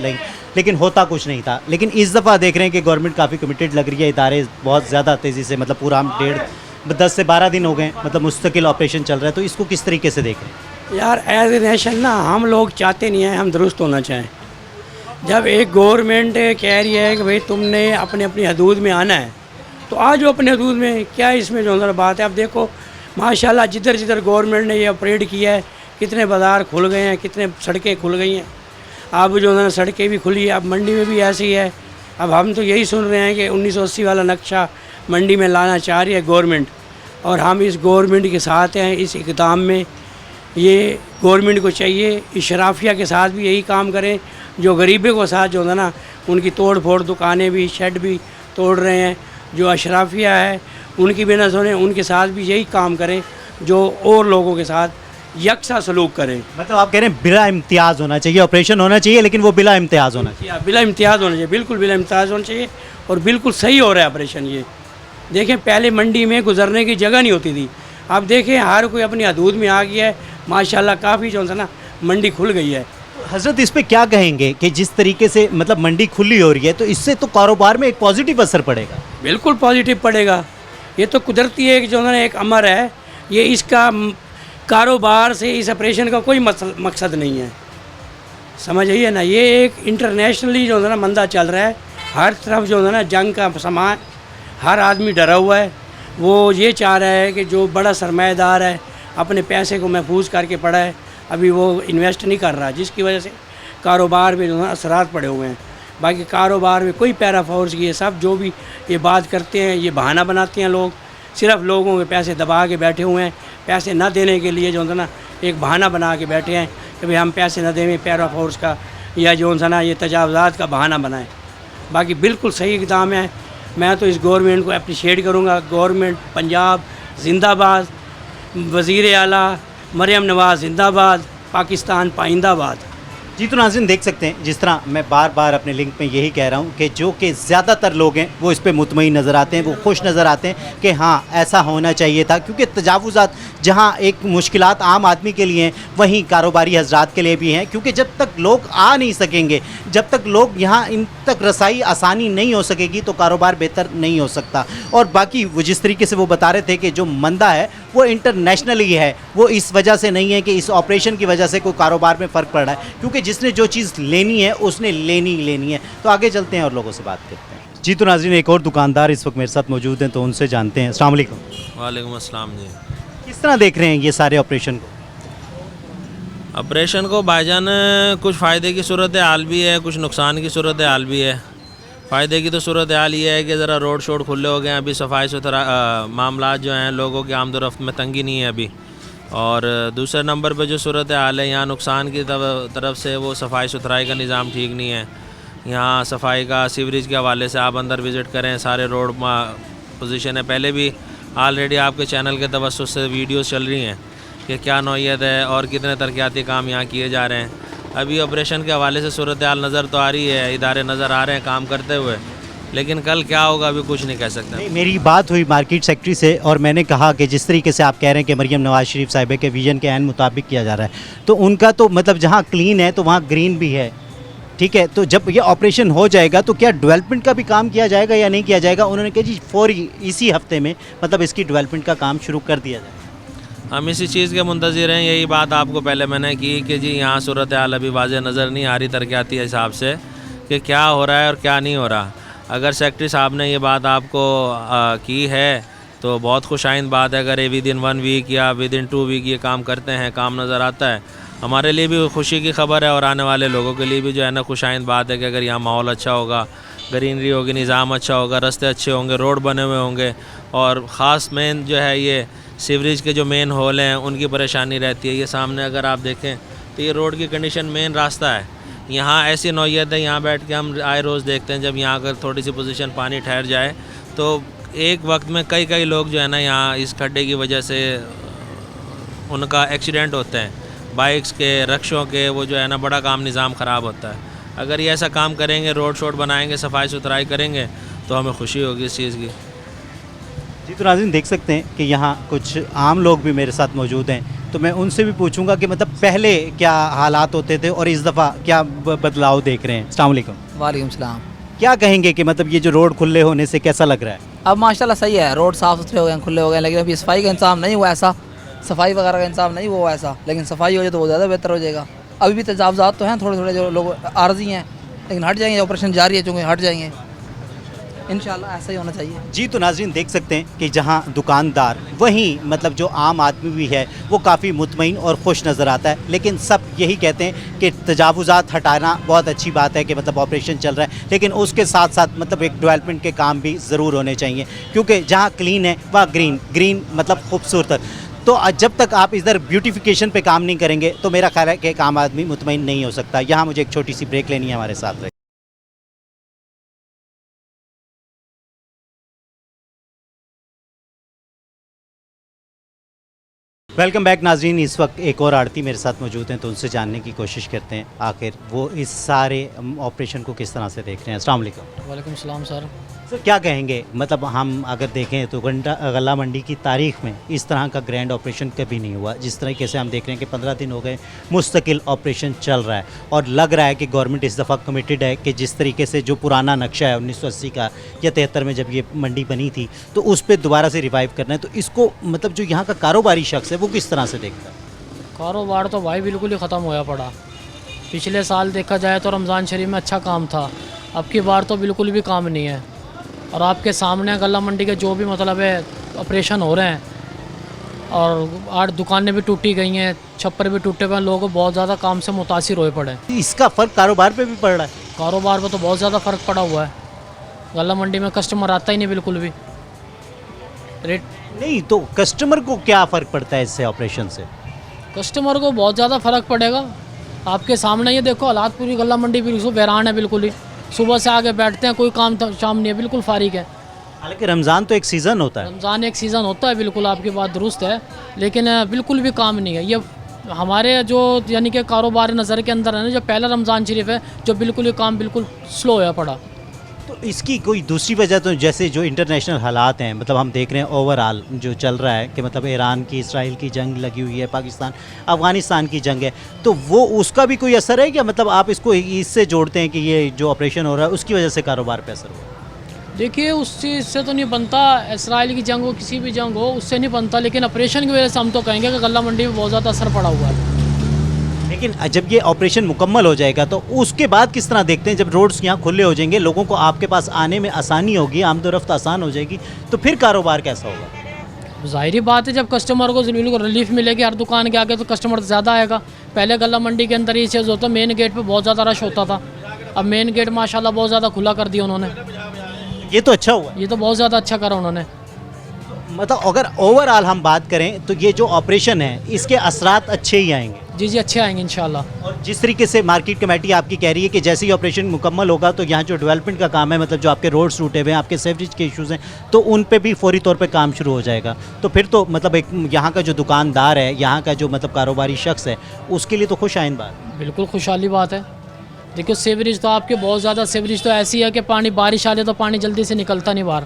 लेकिन होता कुछ नहीं था। लेकिन इस दफ़ा देख रहे हैं कि गवर्नमेंट काफ़ी कमिटेड लग रही है, इदारे बहुत ज़्यादा तेज़ी से, मतलब पूरा हम 10 से 12 दिन हो गए मतलब मुस्तकिल ऑपरेशन चल रहा है। तो इसको किस तरीके से देख रहे हैं? यार एज ए नेशन ना, हम लोग चाहते नहीं हैं हम दुरुस्त होना चाहें। जब एक गवर्नमेंट कह रही है कि भाई तुमने अपने अपनी हदूद में आना है, तो आ जाओ अपने हदूद में। क्या इसमें जो अंदर बात है, अब देखो माशाल्लाह जिधर जिधर गवर्नमेंट ने ये ऑपरेट किया है, कितने बाज़ार खुल गए हैं, कितने सड़कें खुल गई हैं। अब जो है सड़कें भी खुली है, अब मंडी में भी ऐसी है। अब हम तो यही सुन रहे हैं कि 1980 वाला नक्शा मंडी में लाना चाह रही है गवर्नमेंट, और हम इस गवर्नमेंट के साथ हैं इस इक़दाम में। ये गवर्नमेंट को चाहिए इशराफिया के साथ भी यही काम करें, जो गरीबों के साथ जो है ना उनकी तोड़ फोड़, दुकानें भी, शेड भी तोड़ रहे हैं। जो अशराफिया है उनकी भी न सुने, उनके साथ भी यही काम करें जो और लोगों के साथ यकसा सलूक करें। मतलब आप कह रहे हैं बिला इम्तियाज़ होना चाहिए, ऑपरेशन होना चाहिए, लेकिन वो बिला इम्तियाज़ होना चाहिए। बिला इम्तियाज़ होना चाहिए, बिल्कुल बिला इम्तियाज़ होना चाहिए, और बिल्कुल सही हो रहा है ऑपरेशन। ये देखें, पहले मंडी में गुजरने की जगह नहीं होती थी, अब देखें हर कोई अपनी हदूद में आ गया है। माशाल्लाह काफ़ी जो है ना मंडी खुल गई है। हजरत इस पे क्या कहेंगे कि जिस तरीके से मतलब मंडी खुली हो रही है तो इससे तो कारोबार में एक पॉजिटिव असर पड़ेगा। बिल्कुल पॉजिटिव पड़ेगा। ये तो कुदरती एक जो है एक अमर है, ये इसका कारोबार से इस ऑपरेशन का कोई मकसद नहीं है, समझ आइए ना। ये एक इंटरनेशनली जो है ना मंदा चल रहा है, हर तरफ जो है ना जंग का सामान, हर आदमी डरा हुआ है। वो ये चाह रहा है कि जो बड़ा सरमाएदार है अपने पैसे को महफूज करके पड़ा है, अभी वो इन्वेस्ट नहीं कर रहा, जिसकी वजह से कारोबार में जो है असरात पड़े हुए हैं। बाकी कारोबार में कोई पैरा फोर्स की ये सब जो भी ये बात करते हैं, ये बहाना बनाते हैं लोग, सिर्फ लोगों के पैसे दबा के बैठे हुए हैं। पैसे न देने के लिए जो है ना एक बहाना बना के बैठे हैं कि भाई हम पैसे न दें, पैरा फोर्स का या जो है ना ये तजावज़ात का बहाना बनाएं। बाकी बिल्कुल सही इक़दाम है। मैं तो इस गवर्नमेंट को अप्रिशिएट करूँगा। गवर्नमेंट पंजाब जिंदाबाद, वज़ीर आला मरियम नवाज़ जिंदाबाद, पाकिस्तान पाइंदाबाद। जी तो नाज़रीन देख सकते हैं जिस तरह मैं बार बार अपने लिंक में यही कह रहा हूँ कि जो कि ज़्यादातर लोग हैं वो इस पे मुतमईन नज़र आते हैं, वो खुश नज़र आते हैं कि हाँ ऐसा होना चाहिए था। क्योंकि तजावुज़ात जहाँ एक मुश्किलात आम आदमी के लिए हैं, वहीं कारोबारी हजरात के लिए भी हैं। क्योंकि जब तक लोग आ नहीं सकेंगे, जब तक लोग यहाँ इन तक रसाई आसानी नहीं हो सकेगी तो कारोबार बेहतर नहीं हो सकता। और बाकी वो जिस तरीके से वो बता रहे थे कि जो मंदा है वो इंटरनेशनली है, वो इस वजह से नहीं है कि इस ऑपरेशन की वजह से कोई कारोबार में फ़र्क पड़ रहा है, क्योंकि जिसने जो चीज़ लेनी है उसने लेनी ही लेनी है। तो आगे चलते हैं और लोगों से बात करते हैं। जी तो नाज़रीन एक और दुकानदार इस वक्त मेरे साथ मौजूद हैं, तो उनसे जानते हैं। अस्सलाम वालेकुम। वालेकुम अस्सलाम जी। किस तरह देख रहे हैं ये सारे ऑपरेशन को? ऑपरेशन को भाईजान कुछ फ़ायदे की सूरत हाल भी है, कुछ नुकसान की सूरत हाल भी है। फ़ायदे की तो सूरत हाल ये है कि ज़रा रोड शोड खुले हो गए हैं, अभी सफाई सुथरा मामला जो हैं, लोगों की आमदोरफ्त में तंगी नहीं है अभी। और दूसरे नंबर पे जो सूरत हाल है यहाँ नुकसान की तरफ से वो सफाई सुथराई का निज़ाम ठीक नहीं है। यहाँ सफाई का सीवरेज के हवाले से आप अंदर विज़िट करें, सारे रोड पोजीशन है। पहले भी ऑलरेडी आपके चैनल के तवज्जुह से वीडियोस चल रही हैं कि क्या नौइयत है और कितने तरक्याती काम यहाँ किए जा रहे हैं। अभी ऑपरेशन के हवाले से सूरत हाल नज़र तो आ रही है, इदारे नज़र आ रहे हैं काम करते हुए, लेकिन कल क्या होगा अभी कुछ नहीं कह सकते। मेरी बात हुई मार्केट सेक्रेटरी से और मैंने कहा कि जिस तरीके से आप कह रहे हैं कि मरियम नवाज़ शरीफ साहिबा के विजन के ऐन मुताबिक किया जा रहा है, तो उनका तो मतलब जहाँ क्लीन है तो वहाँ ग्रीन भी है, ठीक है। तो जब ये ऑपरेशन हो जाएगा तो क्या डेवलपमेंट का भी काम किया जाएगा या नहीं किया जाएगा? उन्होंने कहा जी फौरी इसी हफ्ते में मतलब इसकी डेवलपमेंट का काम शुरू कर दिया जाए। हम इसी चीज़ के मुंतज़िर हैं। यही बात आपको पहले मैंने की कि जी यहाँ सूरत हाल अभी वाज़ेह नज़र नहीं आ रही तरक्याती हिसाब से कि क्या हो रहा है और क्या नहीं हो रहा। अगर सेक्रेटरी साहब ने ये बात आपको की है तो बहुत खुशाइंद बात है। अगर ये विद इन 1 वीक या विद इन 2 वीक ये काम करते हैं, काम नज़र आता है, हमारे लिए भी खुशी की खबर है और आने वाले लोगों के लिए भी जो है ना खुशाइंद बात है कि अगर यहाँ माहौल अच्छा होगा, ग्रीनरी होगी, निज़ाम अच्छा होगा, रास्ते अच्छे होंगे, रोड बने हुए होंगे। और ख़ास मेन जो है ये सीवरेज के जो मेन होल हैं उनकी परेशानी रहती है। ये सामने अगर आप देखें तो ये रोड की कंडीशन मेन रास्ता है, यहाँ ऐसी नौइयत है, यहाँ बैठ के हम आए रोज़ देखते हैं जब यहाँ अगर थोड़ी सी पोजीशन पानी ठहर जाए तो एक वक्त में कई लोग जो है ना यहाँ इस खड्डे की वजह से उनका एक्सीडेंट होते हैं, बाइक्स के, रक्षों के, वो जो है ना बड़ा काम निज़ाम ख़राब होता है। अगर ये ऐसा काम करेंगे, रोड शोड बनाएंगे, सफाई सुथराई करेंगे तो हमें खुशी होगी इस चीज़ की। जी तो नाज़रीन देख सकते हैं कि यहाँ कुछ आम लोग भी मेरे साथ मौजूद हैं, तो मैं उनसे भी पूछूंगा कि मतलब पहले क्या हालात होते थे और इस दफ़ा क्या बदलाव देख रहे हैं। अस्सलाम वालेकुम। वालेकुम सलाम। क्या कहेंगे कि मतलब ये जो रोड खुले होने से कैसा लग रहा है? अब माशाल्लाह सही है, रोड साफ़ सुथरे हो गए, खुले हो गए, लेकिन अभी सफाई का इंतजाम नहीं हुआ ऐसा, सफाई वगैरह का इंतजाम नहीं हुआ ऐसा, लेकिन सफाई हो जाए तो वो ज़्यादा बेहतर हो जाएगा। अभी भी तजावज़ात तो हैं थोड़े जो लोग आर्जी हैं, लेकिन हट जाएंगे, ऑपरेशन जारी है चूँकि हट जाएंगे, इंशाल्लाह ऐसा ही होना चाहिए। जी तो नाज़रीन देख सकते हैं कि जहाँ दुकानदार वहीं मतलब जो आम आदमी भी है वो काफ़ी मुतमईन और खुश नज़र आता है, लेकिन सब यही कहते हैं कि तजावुज़ात हटाना बहुत अच्छी बात है कि मतलब ऑपरेशन चल रहा है, लेकिन उसके साथ साथ मतलब एक डेवलपमेंट के काम भी ज़रूर होने चाहिए, क्योंकि जहाँ क्लीन है वहाँ ग्रीन मतलब खूबसूरत। तो जब तक आप इधर ब्यूटिफिकेशन पे काम नहीं करेंगे तो मेरा ख्याल है कि एक आम आदमी मुतमईन नहीं हो सकता। यहाँ मुझे एक छोटी सी ब्रेक लेनी है, हमारे साथ रहे। वेलकम बैक नाजरीन। इस वक्त एक और आड़ती मेरे साथ मौजूद हैं, तो उनसे जानने की कोशिश करते हैं आखिर वो इस सारे ऑपरेशन को किस तरह से देख रहे हैं। अस्सलाम वालेकुम। वालेकुम सलाम सर। तो क्या कहेंगे, मतलब हम अगर देखें तो गल्ला मंडी की तारीख में इस तरह का ग्रैंड ऑपरेशन कभी नहीं हुआ। जिस तरीके से हम देख रहे हैं कि 15 दिन हो गए मुस्तकिल ऑपरेशन चल रहा है और लग रहा है कि गवर्नमेंट इस दफ़ा कमिटेड है कि जिस तरीके से जो पुराना नक्शा है 1980 का या 73 में जब ये मंडी बनी थी तो उस पर दोबारा से रिवाइव करना है। तो इसको मतलब जो यहाँ का कारोबारी शख्स है वो किस तरह से देखता है? कारोबार तो भाई बिल्कुल ही ख़त्म होया पड़ा। पिछले साल देखा जाए तो रमज़ान शरीफ में अच्छा काम था, अब की बार तो बिल्कुल भी काम नहीं है। और आपके सामने गल्ला मंडी के जो भी मतलब है ऑपरेशन हो रहे हैं और 8 दुकानें भी टूटी गई हैं, छप्पर भी टूटे हुए हैं, लोग बहुत ज़्यादा काम से मुतासिर हुए पड़े हैं। इसका फ़र्क कारोबार पे भी पड़ रहा है? कारोबार पर तो बहुत ज़्यादा फ़र्क पड़ा हुआ है। गल्ला मंडी में कस्टमर आता ही नहीं बिल्कुल भी। रेट नहीं तो कस्टमर को क्या फ़र्क पड़ता है इससे, ऑपरेशन से? कस्टमर को बहुत ज़्यादा फ़र्क पड़ेगा। आपके सामने ये देखो हालात, पूरी गल्ला मंडी बिल्कुल वीरान है बिल्कुल ही। सुबह से आगे बैठते हैं, कोई काम शाम नहीं है, बिल्कुल फारिग है। हालांकि रमज़ान तो एक सीज़न होता है। रमज़ान एक सीज़न होता है, बिल्कुल आपकी बात दुरुस्त है, लेकिन बिल्कुल भी काम नहीं है। ये हमारे जो यानी कि कारोबार नज़र के अंदर है ना, जो पहला रमज़ान शरीफ है जो बिल्कुल ये काम बिल्कुल स्लो होया पड़ा। तो इसकी कोई दूसरी वजह तो जैसे जो इंटरनेशनल हालात हैं, मतलब हम देख रहे हैं ओवरऑल जो चल रहा है कि मतलब ईरान की इसराइल की जंग लगी हुई है, पाकिस्तान अफ़गानिस्तान की जंग है, तो वो उसका भी कोई असर है क्या? मतलब आप इसको इससे जोड़ते हैं कि ये जो ऑपरेशन हो रहा है उसकी वजह से कारोबार पे असर हुआ? देखिए उस चीज़ से तो नहीं बनता, इसराइल की जंग हो किसी भी जंग हो उससे नहीं बनता, लेकिन ऑपरेशन की वजह से हम तो कहेंगे कि गल्ला मंडी में बहुत ज़्यादा असर पड़ा हुआ है। लेकिन जब ये ऑपरेशन मुकम्मल हो जाएगा तो उसके बाद किस तरह देखते हैं, जब रोड्स यहाँ खुले हो जाएंगे, लोगों को आपके पास आने में आसानी होगी, आमदोरफ्त आसान हो जाएगी, तो फिर कारोबार कैसा होगा? ज़ाहिरी बात है, जब कस्टमर को बिल्कुल रिलीफ मिलेगी हर दुकान के आगे तो कस्टमर ज़्यादा आएगा। पहले गल्ला मंडी के अंदर ये चीज़ होता, मेन गेट पे बहुत ज़्यादा रश होता था, अब मेन गेट माशाल्लाह बहुत ज़्यादा खुला कर दिया उन्होंने। ये तो अच्छा हुआ, ये तो बहुत ज़्यादा अच्छा करा उन्होंने। मतलब अगर ओवरऑल हम बात करें तो ये जो ऑपरेशन है इसके असरात अच्छे ही आएंगे। जी जी अच्छे आएंगे इंशाल्लाह। और जिस तरीके से मार्केट कमेटी आपकी कह रही है कि जैसे ही ऑपरेशन मुकम्मल होगा तो यहाँ जो डेवलपमेंट का काम है, मतलब जो आपके रोड्स टूटे हुए हैं, आपके सेवरेज के इश्यूज़ हैं, तो उन पे भी फौरी तौर पे काम शुरू हो जाएगा। तो फिर तो मतलब एक यहाँ का जो दुकानदार है, यहाँ का जो मतलब कारोबारी शख्स है, उसके लिए तो खुश आइन बात। बिल्कुल खुशहाली बात है। देखिए सेवरेज तो आपके बहुत ज़्यादा, सेवरेज तो ऐसी है कि पानी बारिश आ जाए तो पानी जल्दी से निकलता नहीं बाहर।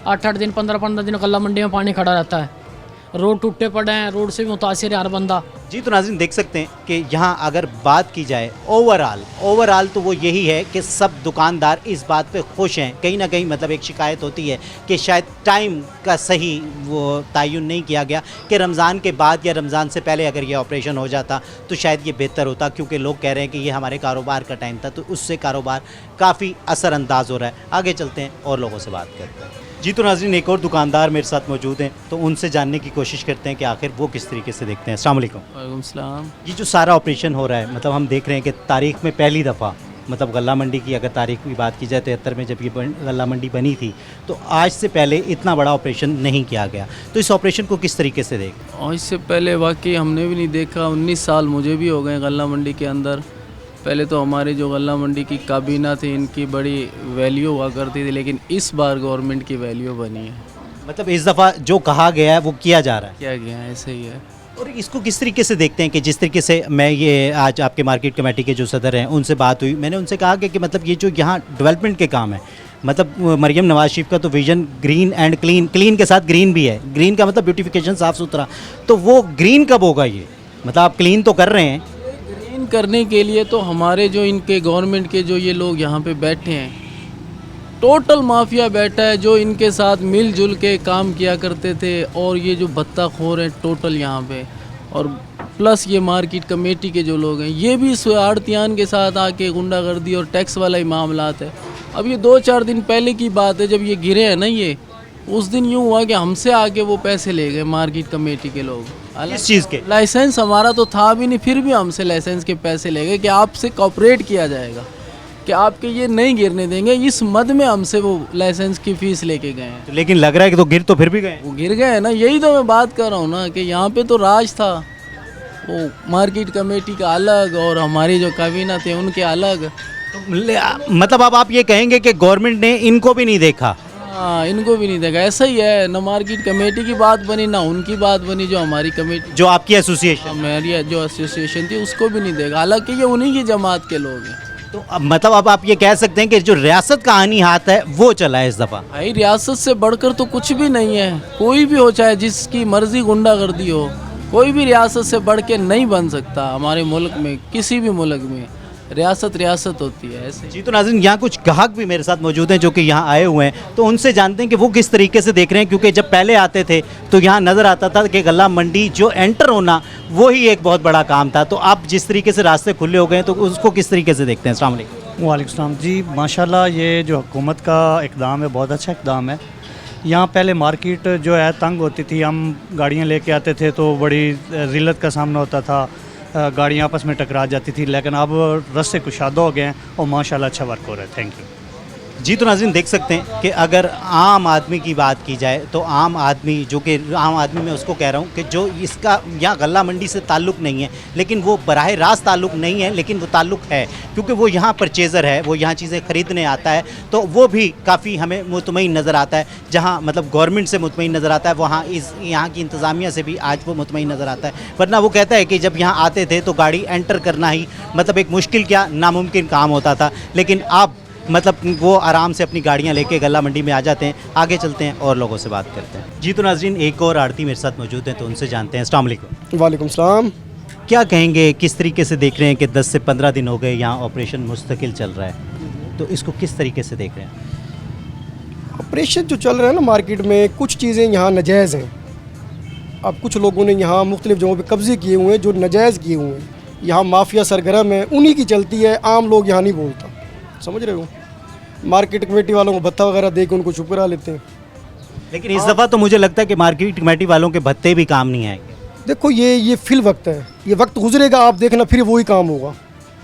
8-8 दिन 15-15 दिन गल्ला मंडी में पानी खड़ा रहता है। रोड टूटे पड़े हैं, रोड से भी मुतासिर है हर बंदा। जी तो नाज़रीन देख सकते हैं कि यहाँ अगर बात की जाए ओवरऑल तो वो यही है कि सब दुकानदार इस बात पे खुश हैं। कहीं ना कहीं मतलब एक शिकायत होती है कि शायद टाइम का सही वो तयन नहीं किया गया कि रमज़ान के बाद या रमज़ान से पहले अगर ये ऑपरेशन हो जाता तो शायद ये बेहतर होता, क्योंकि लोग कह रहे हैं कि ये हमारे कारोबार का टाइम था, तो उससे कारोबार काफ़ी असरअंदाज हो रहा है। आगे चलते हैं और लोगों से बात करते हैं। जी तो नाज़रीन एक और दुकानदार मेरे साथ मौजूद हैं, तो उनसे जानने की कोशिश करते हैं कि आखिर वो किस तरीके से देखते हैं। अस्सलाम वालेकुम। वालेकुम सलाम। ये जो सारा ऑपरेशन हो रहा है, मतलब हम देख रहे हैं कि तारीख़ में पहली दफ़ा मतलब गल्ला मंडी की अगर तारीख की बात की जाए 73 में जब ये गल्ला मंडी बनी थी तो आज से पहले इतना बड़ा ऑपरेशन नहीं किया गया, तो इस ऑपरेशन को किस तरीके से देख? और इससे पहले वाकई हमने भी नहीं देखा। 19 साल मुझे भी हो गए गल्ला मंडी के अंदर। पहले तो हमारी जो गल्ला मंडी की काबीना थी इनकी बड़ी वैल्यू हुआ करती थी, लेकिन इस बार गवर्नमेंट की वैल्यू बनी है। मतलब इस दफ़ा जो कहा गया है वो किया जा रहा है? किया गया है, ऐसे ही है। और इसको किस तरीके से देखते हैं कि जिस तरीके से मैं ये आज आपके मार्केट कमेटी के जो सदर हैं उनसे बात हुई, मैंने उनसे कहा कि मतलब ये जो यहाँ डेवलपमेंट के काम है, मतलब मरियम नवाज शरीफ का तो vision green and clean, clean के साथ ग्रीन भी है, ग्रीन का मतलब ब्यूटिफिकेशन साफ़ सुथरा, तो वो ग्रीन कब होगा? ये मतलब आप क्लीन तो कर रहे हैं। ग्रीन करने के लिए तो हमारे जो इनके गवर्नमेंट के जो ये लोग यहाँ पे बैठे हैं, टोटल माफिया बैठा है जो इनके साथ मिलजुल के काम किया करते थे, और ये जो भत्ताखोर हैं टोटल यहाँ पे, और प्लस ये मार्केट कमेटी के जो लोग हैं ये भी इस आड़तियान के साथ आके गुंडागर्दी और टैक्स वाला ही मामलात है। अब ये 2-4 दिन पहले की बात है, जब ये गिरे हैं ना, ये उस दिन यूँ हुआ कि हमसे आके वो पैसे ले गए मार्केट कमेटी के लोग। किस चीज़ के? लाइसेंस हमारा तो था भी नहीं, फिर भी हमसे लाइसेंस के पैसे ले गए कि आपसे कॉपरेट किया जाएगा, कि आपके ये नहीं गिरने देंगे। इस मद में हमसे वो लाइसेंस की फ़ीस लेके गए हैं। लेकिन लग रहा है कि तो गिर तो फिर भी गए। वो गिर गए ना, यही तो मैं बात कर रहा हूँ ना कि यहाँ पे तो राज था, वो मार्केट कमेटी का अलग और हमारी जो काबीना थे उनके अलग। तो मतलब अब आप ये कहेंगे कि गवर्नमेंट ने इनको भी नहीं देखा? हाँ, इनको भी नहीं देखा। ऐसा ही है ना, मार्केट कमेटी की बात बनी ना उनकी बात बनी, जो हमारी कमेटी, जो आपकी एसोसिएशन, हमारी जो एसोसिएशन थी उसको भी नहीं देखा, हालांकि ये उन्हीं की जमात के लोग हैं। तो अब मतलब अब आप ये कह सकते हैं कि जो रियासत का आनी हाथ है वो चला है इस दफ़ा। भाई रियासत से बढ़कर तो कुछ भी नहीं है, कोई भी हो चाहे जिसकी मर्जी गुंडागर्दी हो, कोई भी रियासत से बढ़ के नहीं बन सकता हमारे मुल्क में, किसी भी मुल्क में। रियासत रियासत होती है ऐसे। जी तो नाज़रीन यहाँ कुछ ग्राहक भी मेरे साथ मौजूद हैं जो कि यहाँ आए हुए हैं, तो उनसे जानते हैं कि वो किस तरीके से देख रहे हैं, क्योंकि जब पहले आते थे तो यहाँ नज़र आता था कि गल्ला मंडी जो एंटर होना वो ही एक बहुत बड़ा काम था। तो आप जिस तरीके से रास्ते खुले हो गए तो उसको किस तरीके से देखते हैं? अस्सलाम वालेकुम। वालेकुम सलाम जी, माशाल्लाह ये जो हुकूमत का इक़दाम है बहुत अच्छा इक़दाम है। यहाँ पहले मार्केट जो है तंग होती थी, हम गाड़ियाँ लेके आते थे तो बड़ी ज़िल्लत का सामना होता था, गाड़ियाँ आपस में टकरा जाती थी, लेकिन अब रास्ते कुशादा हो गए हैं और माशाल्लाह अच्छा वर्क हो रहा है। Thank you. जी तो नाज़रीन देख सकते हैं कि अगर आम आदमी की बात की जाए तो आम आदमी जो कि आम आदमी मैं उसको कह रहा हूँ कि जो इसका यहाँ गल्ला मंडी से ताल्लुक़ नहीं है, लेकिन वो बराह रास्त ताल्लुक़ नहीं है, लेकिन वो ताल्लुक़ है क्योंकि वो यहाँ परचेज़र है, वो यहाँ चीज़ें ख़रीदने आता है, तो वो भी काफ़ी हमें मुतमईन नज़र आता है। जहाँ मतलब गवर्नमेंट से मुतमईन नज़र आता है, वहाँ यहाँ की इंतज़ामिया से भी आज वो मुतमईन नज़र आता है। वरना वो कहता है कि जब यहाँ आते थे तो गाड़ी एंटर करना ही मतलब एक मुश्किल क्या नामुमकिन काम होता था, लेकिन अब मतलब वो आराम से अपनी गाड़ियाँ लेके गल्ला मंडी में आ जाते हैं। आगे चलते हैं और लोगों से बात करते हैं। जी तो नाज़रीन एक और आड़ती मेरे साथ मौजूद हैं तो उनसे जानते हैं। अस्सलाम वालेकुम। वालेकुम सलाम। क्या कहेंगे, किस तरीके से देख रहे हैं कि 10 से 15 दिन हो गए यहाँ ऑपरेशन मुस्तकिल चल रहा है, तो इसको किस तरीके से देख रहे हैं? ऑपरेशन जो चल रहा है ना मार्केट में, कुछ चीज़ें यहाँ नाजायज़ हैं। अब कुछ लोगों ने यहाँ मुख्तलिफ़ जगहों पर कब्ज़े किए हुए हैं जो नाजायज़ किए हुए हैं, यहाँ माफिया सरगर्म है, उन्हीं की चलती है, आम लोग यहाँ नहीं बोलता। समझ रहे हो? मार्केट कमेटी वालों को भत्ता वगैरह दे के उनको चुप करा लेते हैं। लेकिन इस दफ़ा तो मुझे लगता है कि मार्केट कमेटी वालों के भत्ते भी काम नहीं आएंगे। देखो ये फिल वक्त है, ये वक्त गुजरेगा, आप देखना फिर वही काम होगा।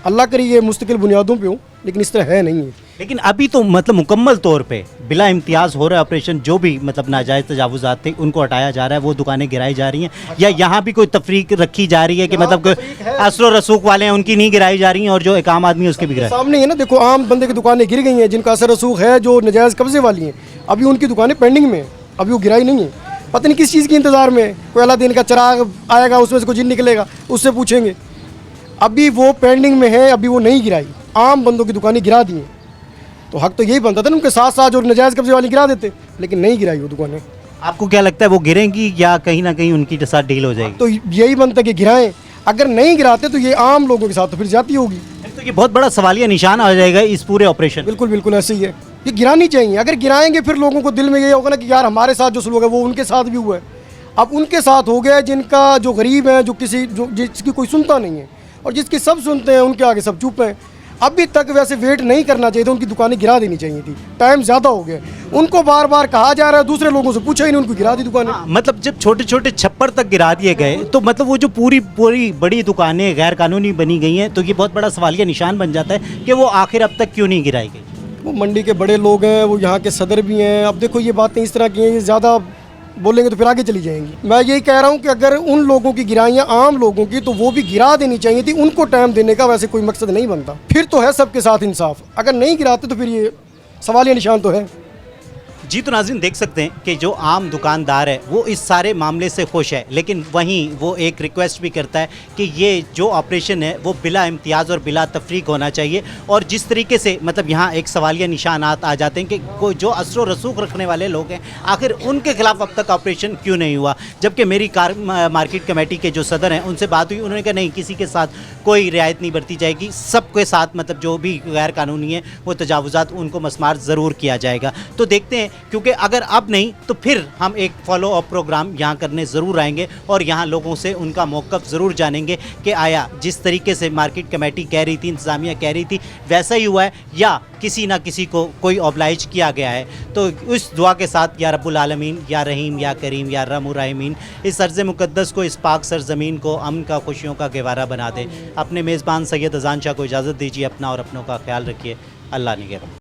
अल्लाह करे ये मुस्तकिल बुनियादों पे हो, लेकिन इस तरह है नहीं है। लेकिन अभी तो मतलब मुकम्मल तौर पे बिला इम्तियाज़ हो रहा है ऑपरेशन, जो भी मतलब नाजायज़ तजावुज़ात थे उनको हटाया जा रहा है, वो दुकानें गिराई जा रही हैं, या यहाँ भी कोई तफरीक रखी जा रही है कि मतलब असर रसूख वाले हैं उनकी नहीं गिराई जा रही हैं और जो एक आम आदमी है उसकी भी गिराई? सामने है ना, देखो आम बंदे की दुकानें गिर गई हैं जिनका असर रसूख है, जो नाजायज़ कब्जे वाली हैं, अभी उनकी दुकानें पेंडिंग में हैं, अभी वो गिराई नहीं है। पता नहीं किस चीज़ के इंतज़ार में, कोई अल्लाह दिन का चिराग आएगा उसमें से कोई जिन निकलेगा, उससे पूछेंगे। अभी वो पेंडिंग में है, अभी वो नहीं गिराई, आम बंदों की दुकानें गिरा दी हैं। तो हक तो यही बनता था ना उनके साथ साथ जो नाजायज़ कब्जे वाली गिरा देते, लेकिन नहीं गिराई वो दुकानें। आपको क्या लगता है वो गिरेंगी या कहीं ना कहीं उनकी साथ डील हो जाएगी? तो यही बनता कि गिराएं, अगर नहीं गिराते तो ये आम लोगों के साथ तो फिर जाती होगी। तो ये बहुत बड़ा सवालिया निशान आ जाएगा इस पूरे ऑपरेशन। बिल्कुल बिल्कुल ऐसे ही है, ये गिरानी चाहिए। अगर गिराएंगे फिर लोगों को दिल में ये होगा ना कि यार हमारे साथ जो सलूक है वो उनके साथ भी हुआ है। अब उनके साथ हो गया जिनका जो गरीब है, जो जिसकी कोई सुनता नहीं है, और जिसकी सब सुनते हैं उनके आगे सब चुप हैं। अभी तक वैसे वेट नहीं करना चाहिए था, उनकी दुकानें गिरा देनी चाहिए थी, टाइम ज़्यादा हो गया। उनको बार बार कहा जा रहा है, दूसरे लोगों से पूछा ही नहीं, उनको गिरा दी दुकानें। मतलब जब छोटे छोटे छप्पर तक गिरा दिए गए तो मतलब वो जो पूरी बड़ी दुकानें गैर कानूनी बनी गई हैं, तो ये बहुत बड़ा सवालिया निशान बन जाता है कि वो आखिर अब तक क्यों नहीं गिराई गई। वो मंडी के बड़े लोग हैं, वो यहाँ के सदर भी हैं। अब देखो ये बातें इस तरह की हैं, ये ज़्यादा बोलेंगे तो फिर आगे चली जाएंगी। मैं यही कह रहा हूँ कि अगर उन लोगों की गिराइयाँ आम लोगों की, तो वो भी गिरा देनी चाहिए थी, उनको टाइम देने का वैसे कोई मकसद नहीं बनता। फिर तो है सबके साथ इंसाफ, अगर नहीं गिराते तो फिर ये सवालिया निशान तो है। जी तो नाज़रीन देख सकते हैं कि जो आम दुकानदार है वो इस सारे मामले से खुश है, लेकिन वहीं वो एक रिक्वेस्ट भी करता है कि ये जो ऑपरेशन है वो बिला इम्तियाज़ और बिला तफरीक होना चाहिए। और जिस तरीके से मतलब यहाँ एक सवालिया निशानात आ जाते हैं कि कोई जो असर रसूख रखने वाले लोग हैं, आखिर उनके खिलाफ अब तक ऑपरेशन क्यों नहीं हुआ। जबकि मेरी मार्केट कमेटी के जो सदर हैं उनसे बात हुई, उन्होंने कहा नहीं, किसी के साथ कोई रियायत नहीं बरती जाएगी, सबके साथ मतलब जो भी गैर कानूनी है वो तजावुज़ात उनको मसमार ज़रूर किया जाएगा। तो देखते हैं, क्योंकि अगर अब नहीं तो फिर हम एक फॉलो अप प्रोग्राम यहाँ करने ज़रूर आएंगे और यहाँ लोगों से उनका मौक़िफ़ ज़रूर जानेंगे कि आया जिस तरीके से मार्केट कमेटी कह रही थी, इंतज़ामिया कह रही थी, वैसा ही हुआ है या किसी ना किसी को कोई ऑब्लाइज किया गया है। तो उस दुआ के साथ या रब्बुल आलमीन, या रहीम, या करीम, या रहमान, इस अर्ज़ मुक़द्दस को, इस पाक सरज़मीन को अमन का, खुशियों का गहवारा बना दे। अपने मेज़बान सैयद अज़ान शाह को इजाज़त दीजिए, अपना और अपनों का ख्याल रखिए। अल्लाह निगहबान।